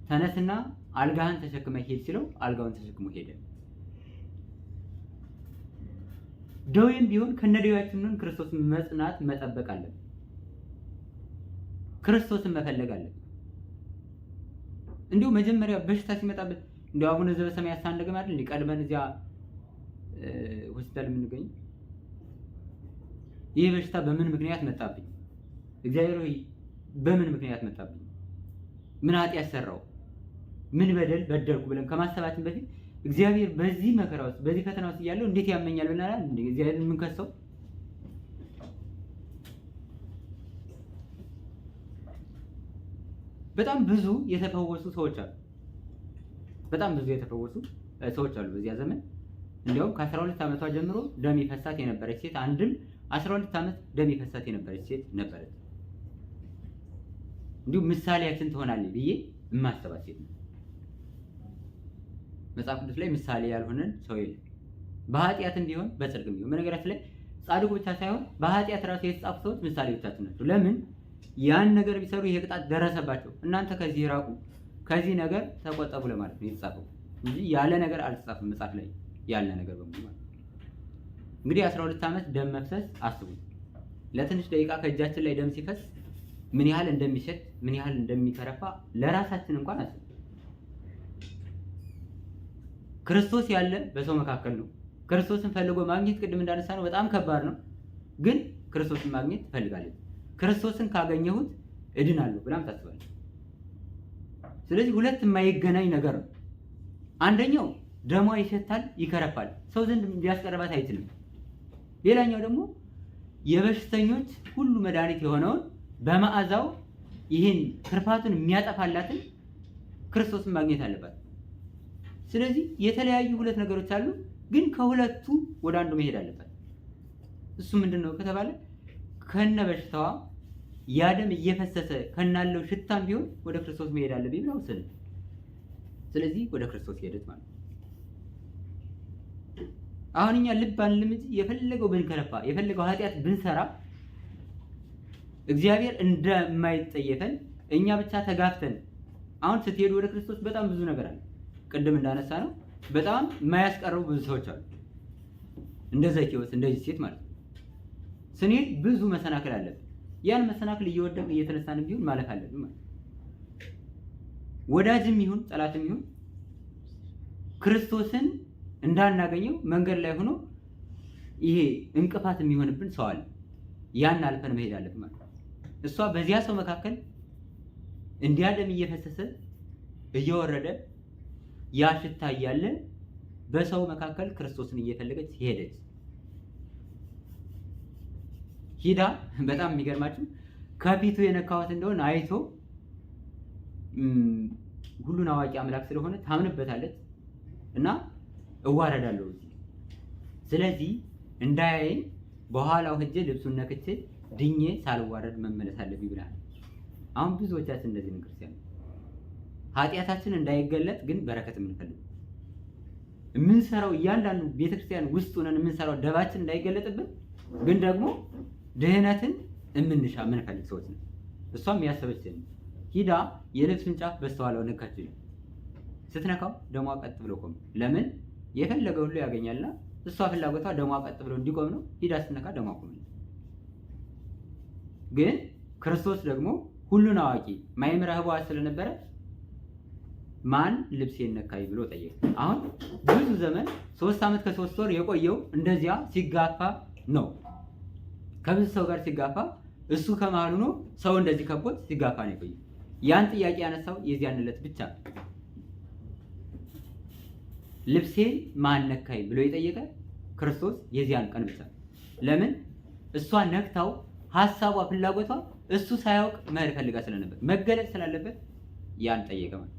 ተነስና አልጋህን ተሸክመ ሄድ ሲለው አልጋውን ተሸክሞ ሄደ። ደዌም ቢሆን ከነደዌያችን ክርስቶስን መጽናት መጠበቅ አለን። ክርስቶስን መፈለግ አለን። እንዲሁ መጀመሪያ በሽታ ሲመጣበት እንዲሁ አቡነ ዘበሰማያት ሳንደግም አይደል እንዴ ቀድመን እዚያ ሆስፒታል የምንገኝ? ይህ በሽታ በምን ምክንያት መጣብኝ? እግዚአብሔር ሆይ በምን ምክንያት መጣብኝ? ምን ኃጢአት ሰራው? ምን በደል በደልኩ ብለን ከማሰባችን በፊት እግዚአብሔር በዚህ መከራ ውስጥ በዚህ ፈተና ውስጥ እያለው እንዴት ያመኛል ብናላል እንዴ እግዚአብሔርን የምንከሰው? በጣም ብዙ የተፈወሱ ሰዎች አሉ። በጣም ብዙ የተፈወሱ ሰዎች አሉ በዚያ ዘመን። እንዲያውም ከ12 ዓመቷ ጀምሮ ደም ይፈሳት የነበረች ሴት አንድም 12 ዓመት ደም ይፈሳት የነበረች ሴት ነበረች። እንዲሁ ምሳሌያችን ትሆናለች ብዬ የማስባት ሴት ነው። መጽሐፍ ቅዱስ ላይ ምሳሌ ያልሆነን ሰው የለም። በኃጢአትም ቢሆን በጽድቅም ቢሆን። በነገራችን ላይ ጻድቁ ብቻ ሳይሆን በኃጢአት ራሱ የተጻፉ ሰዎች ምሳሌዎቻችን ናቸው። ለምን ያን ነገር ቢሰሩ ይሄ ቅጣት ደረሰባቸው፣ እናንተ ከዚህ ራቁ፣ ከዚህ ነገር ተቆጠቡ ለማለት ነው የተጻፈው እንጂ ያለ ነገር አልተጻፈም። መጽሐፍ ላይ ያለ ነገር በሙሉ ማለት እንግዲህ 12 ዓመት ደም መፍሰስ አስቡት። ለትንሽ ደቂቃ ከእጃችን ላይ ደም ሲፈስ ምን ያህል እንደሚሸት ምን ያህል እንደሚከረፋ ለራሳችን እንኳን አስቡ። ክርስቶስ ያለ በሰው መካከል ነው። ክርስቶስን ፈልጎ ማግኘት ቅድም እንዳነሳ ነው በጣም ከባድ ነው። ግን ክርስቶስን ማግኘት ትፈልጋለች። ክርስቶስን ካገኘሁት እድናለሁ ብላም ታስባለች። ስለዚህ ሁለት የማይገናኝ ነገር ነው። አንደኛው ደሟ ይሸታል፣ ይከረፋል፣ ሰው ዘንድ ሊያስቀርባት አይችልም። ሌላኛው ደግሞ የበሽተኞች ሁሉ መድኃኒት የሆነውን በመዓዛው ይህን ክርፋቱን የሚያጠፋላትን ክርስቶስን ማግኘት አለባት። ስለዚህ የተለያዩ ሁለት ነገሮች አሉ፣ ግን ከሁለቱ ወደ አንዱ መሄድ አለባት። እሱ ምንድነው ከተባለ ከነ በሽታዋ ያ ደም እየፈሰሰ ከናለው ሽታም ቢሆን ወደ ክርስቶስ መሄድ አለብኝ ብላ ወሰነች። ስለዚህ ወደ ክርስቶስ ሄደች ማለት ነው። አሁን እኛ ልብ አንልም እንጂ የፈለገው ብንከረፋ የፈለገው ኃጢአት ብንሰራ እግዚአብሔር እንደማይጠየፈን እኛ ብቻ ተጋፍተን አሁን ስትሄዱ ወደ ክርስቶስ በጣም ብዙ ነገር አለ። ቅድም እንዳነሳ ነው በጣም የማያስቀርቡ ብዙ ሰዎች አሉ። እንደ ዘኬዎስ እንደዚህ ሴት ማለት ነው። ስንሄድ ብዙ መሰናክል አለብን። ያን መሰናክል እየወደቅን እየተነሳን ቢሆን ማለፍ አለብን ማለት ነው። ወዳጅም ይሁን ጠላትም ይሁን ክርስቶስን እንዳናገኘው መንገድ ላይ ሆኖ ይሄ እንቅፋት የሚሆንብን ሰው አለ። ያን አልፈን መሄድ አለብን ማለት ነው። እሷ በዚያ ሰው መካከል እንዲያ ደም እየፈሰሰ እየወረደ ያ ሽታ እያለ በሰው መካከል ክርስቶስን እየፈለገች ሄደች። ሂዳ በጣም የሚገርማችሁ ከፊቱ የነካሁት እንደሆነ አይቶ ሁሉን አዋቂ አምላክ ስለሆነ ታምንበታለች እና እዋረዳለሁ፣ ስለዚህ እንዳያየኝ በኋላው ሄጄ ልብሱን ነክቼ ድኜ ሳልዋረድ መመለስ አለብኝ ብላለች። አሁን ብዙዎቻችን እንደዚህ ነው ክርስቲያን። ኃጢአታችን እንዳይገለጥ ግን በረከት የምንፈልግ የምንሰራው እያንዳንዱ ቤተክርስቲያን ውስጥ ሆነን የምንሰራው ደባችን እንዳይገለጥብን ግን ደግሞ ድህነትን የምንሻ የምንፈልግ ሰዎች ነው። እሷም ያሰበችን ሂዳ የልብሱን ጫፍ በስተኋላው ነካችው። ስትነካው ደሟ ቀጥ ብሎ ቆም። ለምን የፈለገው ሁሉ ያገኛልና እሷ ፍላጎቷ ደሟ ቀጥ ብሎ እንዲቆም ነው። ሂዳ ስትነካ ደሟ ቆም። ግን ክርስቶስ ደግሞ ሁሉን አዋቂ ማይምራ ህዋስ ስለነበረ ማን ልብሴን ነካይ ብሎ ጠየቀ። አሁን ብዙ ዘመን 3 ዓመት ከ3 ወር የቆየው እንደዚያ ሲጋፋ ነው። ከብዙ ሰው ጋር ሲጋፋ እሱ ከመሃሉ ነው። ሰው እንደዚህ ከቦት ሲጋፋ ነው የቆየው። ያን ጥያቄ ያነሳው የዚያን ዕለት ብቻ ልብሴን ማን ነካይ ብሎ የጠየቀ ክርስቶስ የዚያን ቀን ብቻ። ለምን እሷ ነክታው ሐሳቧ ፍላጎቷ እሱ ሳያውቅ መሄድ ፈልጋ ስለነበር መገለጽ ስላለበት ያን ጠየቀ ማለት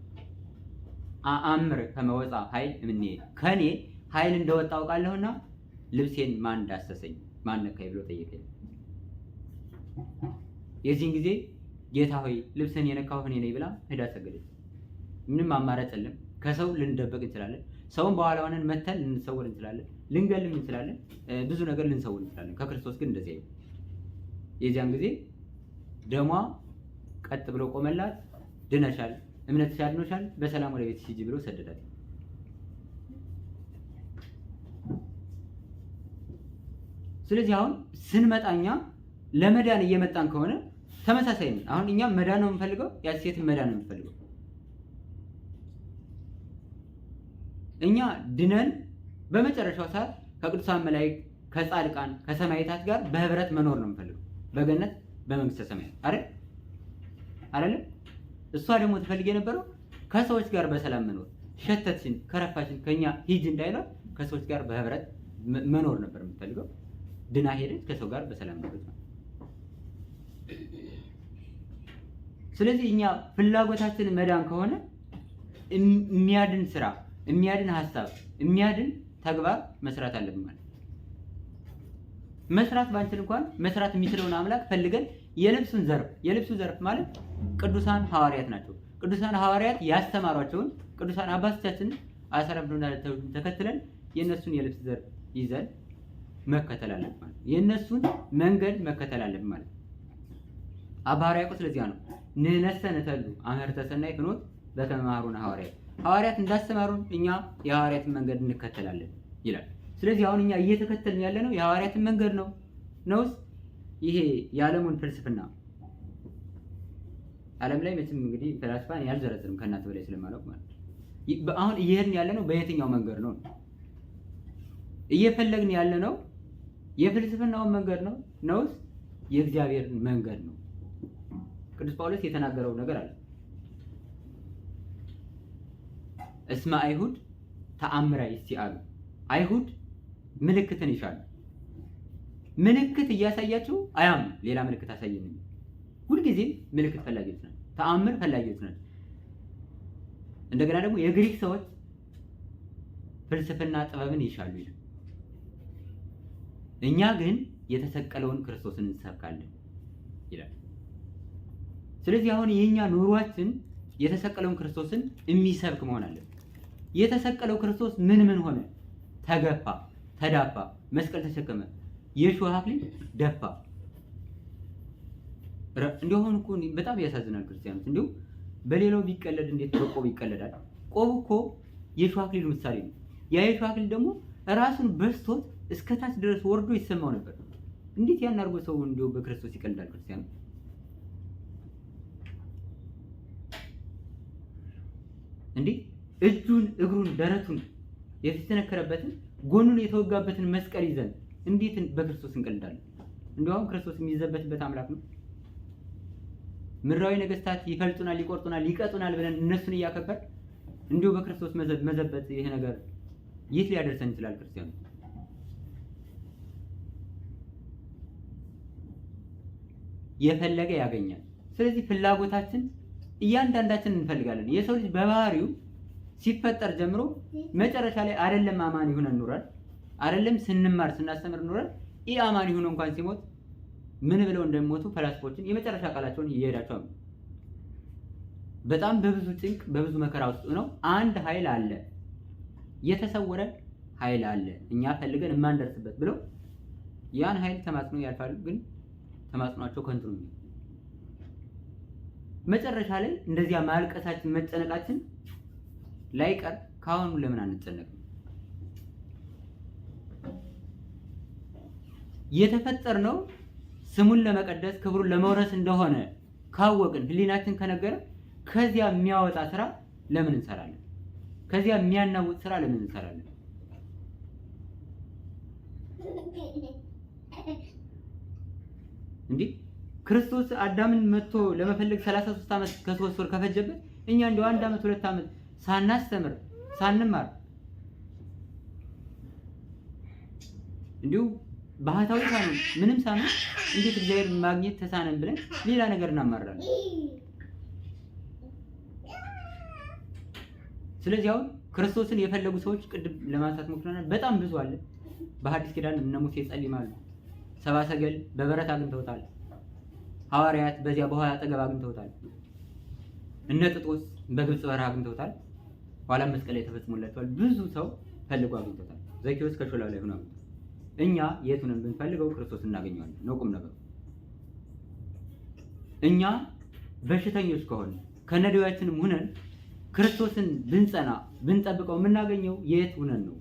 አእምር ከመወጣ ኃይል እምኔ ከኔ ኃይል እንደወጣ አውቃለሁና ልብሴን ማን ዳሰሰኝ ማን ነካይ ብሎ ጠየቀ። የዚህን ጊዜ ጌታ ሆይ ልብስን የነካው እኔ ነኝ ብላ ሄዳ ሰገደች። ምንም አማራጭ የለም። ከሰው ልንደበቅ እንችላለን። ሰውን በኋላ ሆነን መተን ልንሰውር እንችላለን። ልንገልም እንችላለን። ብዙ ነገር ልንሰውር እንችላለን። ከክርስቶስ ግን እንደዚህ አይደለም። የዚያን ጊዜ ደሟ ቀጥ ብሎ ቆመላት። ድነሻል፣ እምነትሽ አድኖሻል፣ በሰላም ወደ ቤትሽ ሂጂ ብሎ ሰደዳት። ስለዚህ አሁን ስንመጣኛ ለመዳን እየመጣን ከሆነ ተመሳሳይ ነው። አሁን እኛ መዳን ነው የምንፈልገው፣ ያ ሴት መዳን ነው የምንፈልገው። እኛ ድነን በመጨረሻው ሰዓት ከቅዱሳን መላእክት ከጻድቃን ከሰማዕታት ጋር በህብረት መኖር ነው የምንፈልገው፣ በገነት በመንግስተ ሰማያት አይደል? እሷ ደግሞ ትፈልግ የነበረው ከሰዎች ጋር በሰላም መኖር፣ ሸተትሽን ከረፋሽን ከኛ ሂጅ እንዳይሏት ከሰዎች ጋር በህብረት መኖር ነበር የምትፈልገው። ድና ሄደች፣ ከሰው ጋር በሰላም ኖረች። ስለዚህ እኛ ፍላጎታችን መዳን ከሆነ የሚያድን ስራ፣ የሚያድን ሐሳብ፣ የሚያድን ተግባር መስራት አለብን ማለት። መስራት ባንችል እንኳን መስራት የሚችለውን አምላክ ፈልገን የልብሱ ዘርፍ ማለት ቅዱሳን ሐዋርያት ናቸው። ቅዱሳን ሐዋርያት ያስተማሯቸውን ቅዱሳን አባቶቻችንን አሰረብሉና ተከትለን የነሱን የልብስ ዘርፍ ይዘን መከተል አለብን ማለት። የነሱን መንገድ መከተል አለብን ማለት። አባ ሕርያቆስ ስለዚያ ነው ንነሰ ነተሉ አመርተ ሰናይ ፍኖት በከመ መሃሩነ ሐዋርያት። ሐዋርያት እንዳስተማሩን እኛ የሐዋርያትን መንገድ እንከተላለን ይላል። ስለዚህ አሁን እኛ እየተከተልን ያለነው የሐዋርያትን መንገድ ነውስ ይሄ የዓለሙን ፍልስፍና? ዓለም ላይ መቼም እንግዲህ ፈላስፋን ያልዘረዝርም ከእናንተ በላይ ስለማላውቅ ማለት ነው። አሁን እየሄድን ያለነው በየትኛው መንገድ ነው? እየፈለግን ያለነው የፍልስፍናውን መንገድ ነውስ የእግዚአብሔርን መንገድ ነው? ቅዱስ ጳውሎስ የተናገረው ነገር አለ። እስመ አይሁድ ተአምራ ይስአሉ። አይሁድ ምልክትን ይሻሉ። ምልክት እያሳያችሁ አያምኑ። ሌላ ምልክት አሳየን። ሁልጊዜም ምልክት ፈላጊዎች ናቸው። ተአምር ፈላጊዎች ናቸው። እንደገና ደግሞ የግሪክ ሰዎች ፍልስፍና ጥበብን ይሻሉ ይላል። እኛ ግን የተሰቀለውን ክርስቶስን እንሰብካለን ይላል። ስለዚህ አሁን የኛ ኑሯችን የተሰቀለውን ክርስቶስን የሚሰብክ መሆን አለበት። የተሰቀለው ክርስቶስ ምን ሆነ? ተገፋ፣ ተዳፋ፣ መስቀል ተሸከመ፣ የሾህ አክሊል ደፋ። እንዲሁም እኮ በጣም ያሳዝናል ክርስቲያኖች። እንዲሁ በሌላው ቢቀለድ እንዴት በቆብ ይቀለዳል? ቆብ እኮ የሾህ አክሊል ምሳሌ ነው። ያ የሾህ አክሊል ደግሞ ራሱን በስቶት እስከታች ድረስ ወርዶ ይሰማው ነበር። እንዴት ያን አድርጎ ሰው እንዲሁ በክርስቶስ ይቀልዳል? ክርስቲያኖች እንዴ እጁን፣ እግሩን፣ ደረቱን የተነከረበትን ጎኑን የተወጋበትን መስቀል ይዘን እንዴት በክርስቶስ እንቀልዳለን? እንዲያውም ክርስቶስ የሚዘበትበት አምላክ ነው። ምድራዊ ነገስታት ይፈልጡናል፣ ይቆርጡናል፣ ይቀጡናል ብለን እነሱን እያከበር እንዲሁ በክርስቶስ መዘበት ይሄ ነገር የት ሊያደርሰን ይችላል? ክርስቲያኑ የፈለገ ያገኛል። ስለዚህ ፍላጎታችን እያንዳንዳችን እንፈልጋለን። የሰው ልጅ በባህሪው ሲፈጠር ጀምሮ መጨረሻ ላይ አይደለም አማን ይሁነን ኑሯል፣ አይደለም ስንማር ስናስተምር ኑሯል። አማን ይሁን እንኳን ሲሞት ምን ብለው እንደሚሞቱ ፈላስፎችን የመጨረሻ ቃላቸውን እየሄዳቸው በጣም በብዙ ጭንቅ በብዙ መከራ ውስጥ ነው። አንድ ኃይል አለ፣ የተሰወረ ኃይል አለ እኛ ፈልገን የማንደርስበት ብለው ያን ኃይል ተማጽኖ ያልፋሉ። ግን ተማጽኗቸው ከንቱ ነው። መጨረሻ ላይ እንደዚያ ማልቀሳችን መጨነቃችን ላይቀር ካሁኑ ለምን አንጨነቅም? የተፈጠርነው ስሙን ለመቀደስ ክብሩን ለመውረስ እንደሆነ ካወቅን ህሊናችን ከነገረ ከዚያ የሚያወጣ ስራ ለምን እንሰራለን? ከዚያ የሚያናውጥ ስራ ለምን እንሰራለን? እንዴ ክርስቶስ አዳምን መጥቶ ለመፈለግ 33 ዓመት ከ3 ወር ከፈጀበት እኛ እንደው 1 ዓመት 2 ዓመት ሳናስተምር ሳንማር እንዲሁ ባህታዊ ሳንሆን ምንም ሳንሆን እንዴት እግዚአብሔር ማግኘት ተሳነን ብለን ሌላ ነገር እናማራለን። ስለዚህ አሁን ክርስቶስን የፈለጉ ሰዎች ቅድም ለማንሳት ሞክረናል። በጣም ብዙ አለ። በሐዲስ ኪዳን እነ ሙሴ ጸሊማሉ፣ ሰብአ ሰገል በበረት አግኝተውታል። ሐዋርያት በዚያ በውሃ አጠገብ አግኝተውታል። እነ ጥጦስ በግብጽ በረሃ አግኝተውታል። ኋላም መስቀል ላይ ተፈጽሞላቸዋል። ብዙ ሰው ፈልጎ አግኝተውታል። ዘኬዎስ ከሾላው ላይ ሆኖ እኛ የቱንን ብንፈልገው ክርስቶስ እናገኘዋለን ነው ቁም ነገሩ። እኛ በሽተኞች ከሆነ ከነደዌያችንም ሆነን ክርስቶስን ብንጸና ብንጠብቀው የምናገኘው የት ሆነን ነው?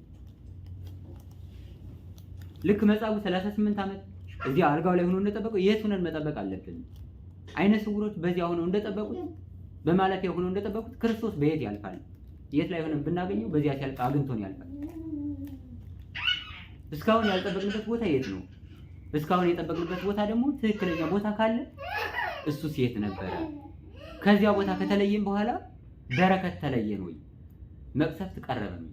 ልክ መጻጉዕ 38 ዓመት እዚያ አልጋው ላይ ሆኖ እንደጠበቀው የት ሆነን መጠበቅ አለብን? አይነ ስውሮች በዚያ ሆነው እንደጠበቁት በማለፊያ ሆነው እንደጠበቁት ክርስቶስ በየት ያልፋል? የት ላይ ሆነን ብናገኘው በዚያ ሲያልፍ አግኝቶን ያልፋል። እስካሁን ያልጠበቅንበት ቦታ የት ነው? እስካሁን የጠበቅንበት ቦታ ደግሞ ትክክለኛ ቦታ ካለ እሱስ የት ነበረ? ከዚያ ቦታ ከተለየን በኋላ በረከት ተለየን ወይ? መቅሰፍት ቀረበን?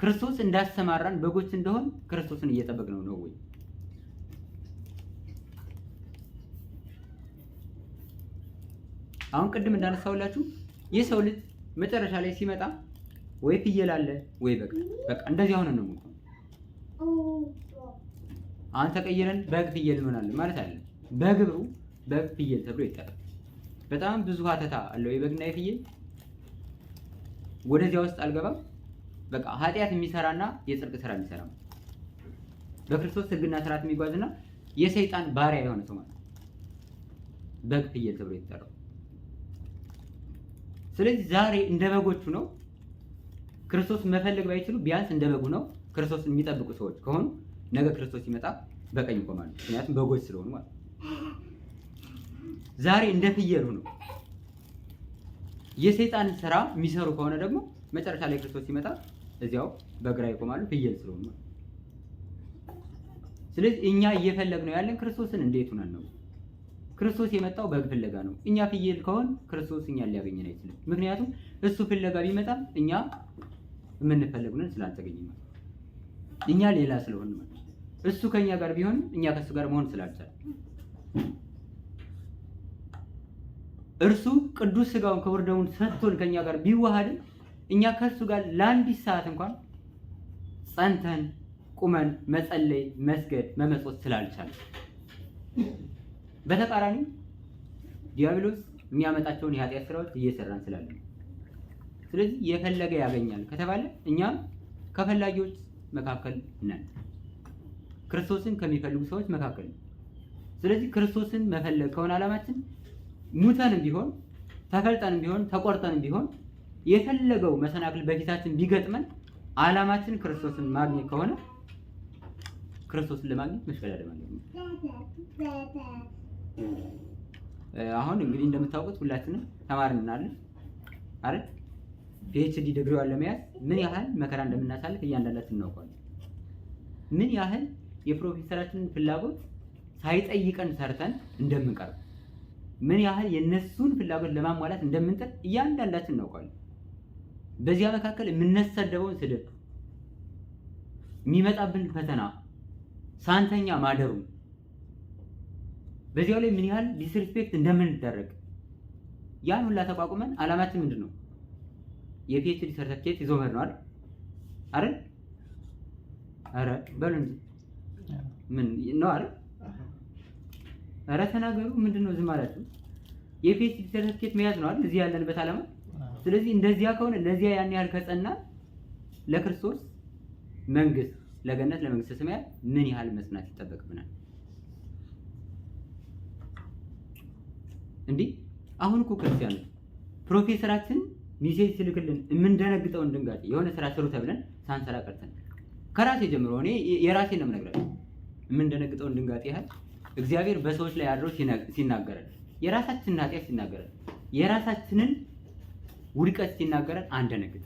ክርስቶስ እንዳስተማራን በጎች እንደሆን ክርስቶስን እየጠበቅነው ነው ወይ? አሁን ቅድም እንዳነሳውላችሁ የሰው ልጅ መጨረሻ ላይ ሲመጣ ወይ ፍየል አለ ወይ በቃ እንደዚህ ሆነ ነው። አንተ ቀይረን በግ ፍየል እንሆናለን ማለት አይደለም። በግብሩ በግ ፍየል ተብሎ ይጠራል። በጣም ብዙ ሀተታ አለው የበግና የፍየል። ወደዚያ ውስጥ አልገባም። በቃ ኃጢአት የሚሰራና የጽድቅ ስራ የሚሰራ በክርስቶስ ሕግና ስርዓት የሚጓዝና የሰይጣን ባሪያ የሆነ ሰው ማለት በግ ፍየል ተብሎ ይጠራል። ስለዚህ ዛሬ እንደ በጎቹ ነው። ክርስቶስ መፈለግ ባይችሉ ቢያንስ እንደ በጉ ነው ክርስቶስን የሚጠብቁ ሰዎች ከሆኑ ነገ ክርስቶስ ሲመጣ በቀኝ ይቆማሉ። ምክንያቱም በጎች ስለሆኑ ማለት። ዛሬ እንደ ፍየሉ ነው የሰይጣን ስራ የሚሰሩ ከሆነ ደግሞ መጨረሻ ላይ ክርስቶስ ሲመጣ እዚያው በግራ ይቆማሉ፣ ፍየል ስለሆኑ ማለት። ስለዚህ እኛ እየፈለግነው ያለን ክርስቶስን እንዴት ሆነን ነው? ክርስቶስ የመጣው በግ ፍለጋ ነው። እኛ ፍየል ከሆን ክርስቶስ እኛን ሊያገኘን አይችልም። ምክንያቱም እሱ ፍለጋ ቢመጣም እኛ የምንፈልገውን ስላልተገኘ ማለት እኛ ሌላ ስለሆነ ማለት እሱ ከኛ ጋር ቢሆን እኛ ከሱ ጋር መሆን ስላልቻለ እርሱ ቅዱስ ስጋውን ክቡር ደሙን ሰጥቶን ከኛ ጋር ቢዋሃድ እኛ ከሱ ጋር ለአንዲት ሰዓት እንኳን ጸንተን ቁመን መጸለይ፣ መስገድ፣ መመጽወት ስላልቻለ በተቃራኒ ዲያብሎስ የሚያመጣቸውን የኃጢአት ስራዎች እየሰራን ስላለ ስለዚህ የፈለገ ያገኛል ከተባለ እኛም ከፈላጊዎች መካከል ነን። ክርስቶስን ከሚፈልጉ ሰዎች መካከል ነን። ስለዚህ ክርስቶስን መፈለግ ከሆነ ዓላማችን ሙተንም ቢሆን ተፈልጠንም ቢሆን ተቆርጠንም ቢሆን የፈለገው መሰናክል በፊታችን ቢገጥመን ዓላማችን ክርስቶስን ማግኘት ከሆነ ክርስቶስን ለማግኘት መሽቀዳደም አለብን። አሁን እንግዲህ እንደምታውቁት ሁላችንም ተማርን አይደል? ፒኤችዲ ዲግሪዋን ለመያዝ ምን ያህል መከራ እንደምናሳልፍ እያንዳንዳችን እናውቃለን። ምን ያህል የፕሮፌሰራችንን ፍላጎት ሳይጠይቀን ሰርተን እንደምንቀርብ፣ ምን ያህል የነሱን ፍላጎት ለማሟላት እንደምንጥር እያንዳንዳችን እናውቃለን። በዚያ መካከል የምንሰደበውን ስድብ፣ የሚመጣብን ፈተና፣ ሳንተኛ ማደሩ፣ በዚያው ላይ ምን ያህል ዲስሪስፔክት እንደምንደረግ ያን ሁላ ተቋቁመን ዓላማችን ምንድን ነው? የፒኤችዲ ሰርተፊኬት ይዞ መሄድ ነው አይደል? አረ በሉ እንጂ ምን ነው አይደል? ኧረ ተናገሩ። ምንድነው ዝም አላችሁ? የፒኤችዲ ሰርቲፊኬት መያዝ ነው አይደል እዚህ ያለንበት ዓላማ። ስለዚህ እንደዚያ ከሆነ ለዚያ ያን ያህል ከጸና ለክርስቶስ መንግስት ለገነት ለመንግስተ ሰማያት ምን ያህል መስናት ይጠበቅብናል? እንዴ አሁን እኮ ክርስቲያኖች ፕሮፌሰራችን ሚሴጅ ሲልክልን የምንደነግጠውን ድንጋጤ የሆነ ስራ ስሩ ተብለን ሳንሰራ ቀርተን ከራሴ ጀምሮ እኔ የራሴን ነው የምነግራችሁ። የምንደነግጠውን ድንጋጤ ያህል እግዚአብሔር በሰዎች ላይ አድሮ ሲናገረን፣ የራሳችንን ኃጢአት ሲናገረን፣ የራሳችንን ውድቀት ሲናገረን አንደነግጥ።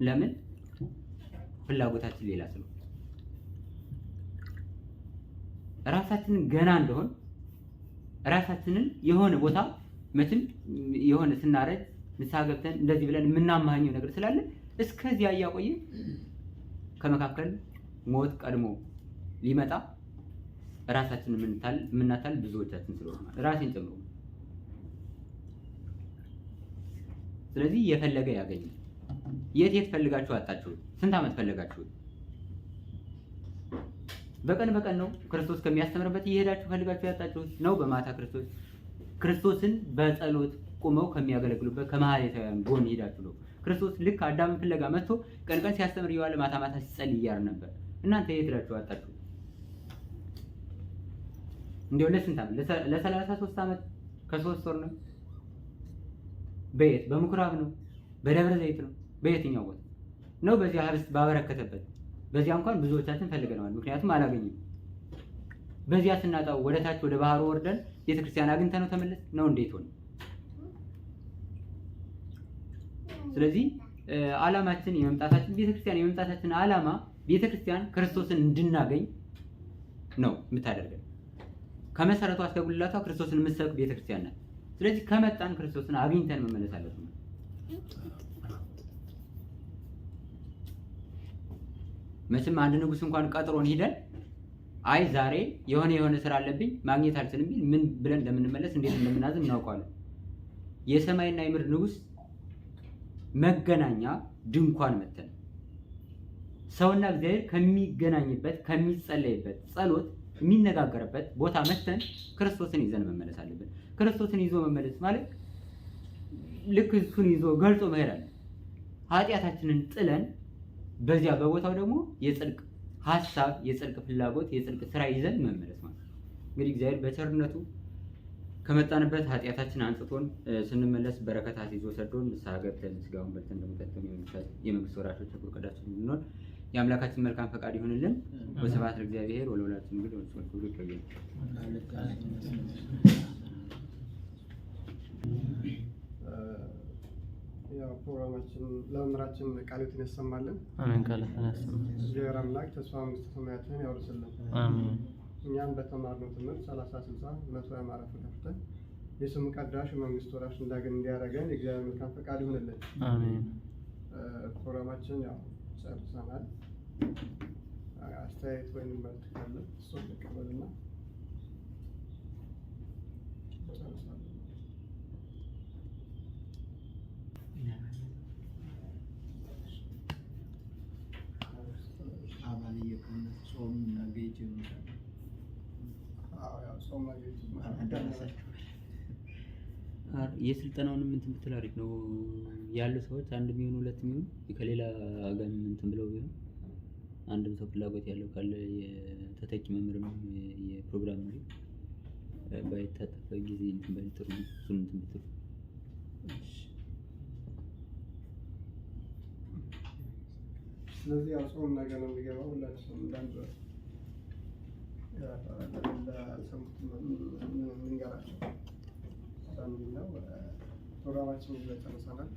ለምን? ፍላጎታችን ሌላ ስለሆነ ራሳችንን ገና እንደሆን ራሳችንን የሆነ ቦታ መቼም የሆነ ስናረጅ ንስሐ ገብተን እንደዚህ ብለን የምናማኘው ነገር ስላለ እስከዚያ እያቆየ ከመካከል ሞት ቀድሞ ሊመጣ ራሳችንን የምናታል ብዙዎቻችን ስለሆነ ራሴን ጨምሮ። ስለዚህ የፈለገ ያገኛል። የት ፈልጋችሁ አጣችሁት? ስንት ዓመት ፈልጋችሁት? በቀን ነው ክርስቶስ ከሚያስተምርበት እየሄዳችሁ ፈልጋችሁ ያጣችሁት ነው። በማታ ክርስቶስን በጸሎት ቁመው ከሚያገለግሉበት ከመሐሌታውያን ጎን ሄዳችሁ ነው። ክርስቶስ ልክ አዳምን ፍለጋ መጥቶ ቀን ሲያስተምር እየዋለ ማታ ሲጸልይ እያር ነበር። እናንተ የት ሄዳችሁ አጣችሁት? እንደው ለስንት ዓመት? ለ33 ዓመት ከ3 ወር ነው። በየት? በምኩራብ ነው? በደብረ ዘይት ነው? በየትኛው ቦታ ነው? በዚያ ህብስት ባበረከተበት በዚያ እንኳን ብዙዎቻችን ፈልገናል፣ ምክንያቱም አላገኘም። በዚያ ስናጣው ወደ ታች ወደ ባህሩ ወርደን ቤተክርስቲያን አግኝተነው ተመለስ ነው። እንዴት ሆነ? ስለዚህ ዓላማችን የመምጣታችን ቤተክርስቲያን የመምጣታችን ዓላማ ቤተክርስቲያን ክርስቶስን እንድናገኝ ነው የምታደርገን። ከመሰረቷ እስከ ጉልላቷ ክርስቶስን የምትሰብክ ቤተክርስቲያን ናት። ስለዚህ ከመጣን ክርስቶስን አግኝተን መመለስ አለብን። መቼም አንድ ንጉስ እንኳን ቀጥሮን ሄደን አይ ዛሬ የሆነ ስራ አለብኝ ማግኘት አልችልም ቢል ምን ብለን እንደምንመለስ እንዴት እንደምናዝን እናውቃለን። የሰማይና የምድር ንጉስ መገናኛ ድንኳን መተን ሰውና እግዚአብሔር ከሚገናኝበት ከሚጸለይበት ጸሎት የሚነጋገርበት ቦታ መተን ክርስቶስን ይዘን መመለስ አለብን። ክርስቶስን ይዞ መመለስ ማለት ልክ እሱን ይዞ ገልጾ መሄድ አለ። ኃጢአታችንን ጥለን በዚያ በቦታው ደግሞ የጽድቅ ሐሳብ፣ የጽድቅ ፍላጎት፣ የጽድቅ ስራ ይዘን መመለስ ማለት ነው። እንግዲህ እግዚአብሔር በቸርነቱ ከመጣንበት ኃጢአታችን አንጽቶን ስንመለስ በረከታት ይዞ ሰዶን ንስሐ ገብተን ስጋውን በልተን እንደመቀጠል የመንግስት ወራሾች ክቡር ቀዳችን እንድንሆን የአምላካችን መልካም ፈቃድ ይሁንልን። ወስብሐት ለእግዚአብሔር ወለወላዲቱ ድንግል ወለመስቀሉ ክቡር። ይቆየን። ያው ፕሮግራማችን ለመምህራችን ቃሉን ያሰማልን። አሜን። ቃሉን ያሰማልን። እግዚአብሔር አምላክ ተስፋ መንግስተ ሰማያትን ያወርስልን። አሜን። እኛም በተማርነው ትምህርት 30፣ 60፣ 100 ያማረ ፍሬ አፍርተን የስሙ ቀዳሽ መንግስት ወራሽ እንዲያደርገን የእግዚአብሔር መልካም ፈቃድ ይሁንልን። አሜን። ፕሮግራማችን ያው ጨርሰናል። አስተያየት ወይም መልዕክት ካለ እሱን ልቀበልና ጨርሰናል። ጾም ነገ የስልጠናውን እንትን ብትል አሪፍ ነው። ያሉ ሰዎች አንድ የሚሆኑ ሁለት የሚሆኑ ከሌላ ጋር እንትን ብለው ቢሆን አንድም ሰው ፍላጎት ያለው ካለ የተተኪ መምህር ነው የፕሮግራም መሪ ባይታጠፈ ጊዜ እንትን ባይጥሩ እሱን እንትን ብትሉ። ስለዚህ ያው ጾም ነገ ነው የሚገባው። ሁላችንም እንዳንድ ምንገራቸው ፕሮግራማችን ጨርሰናል።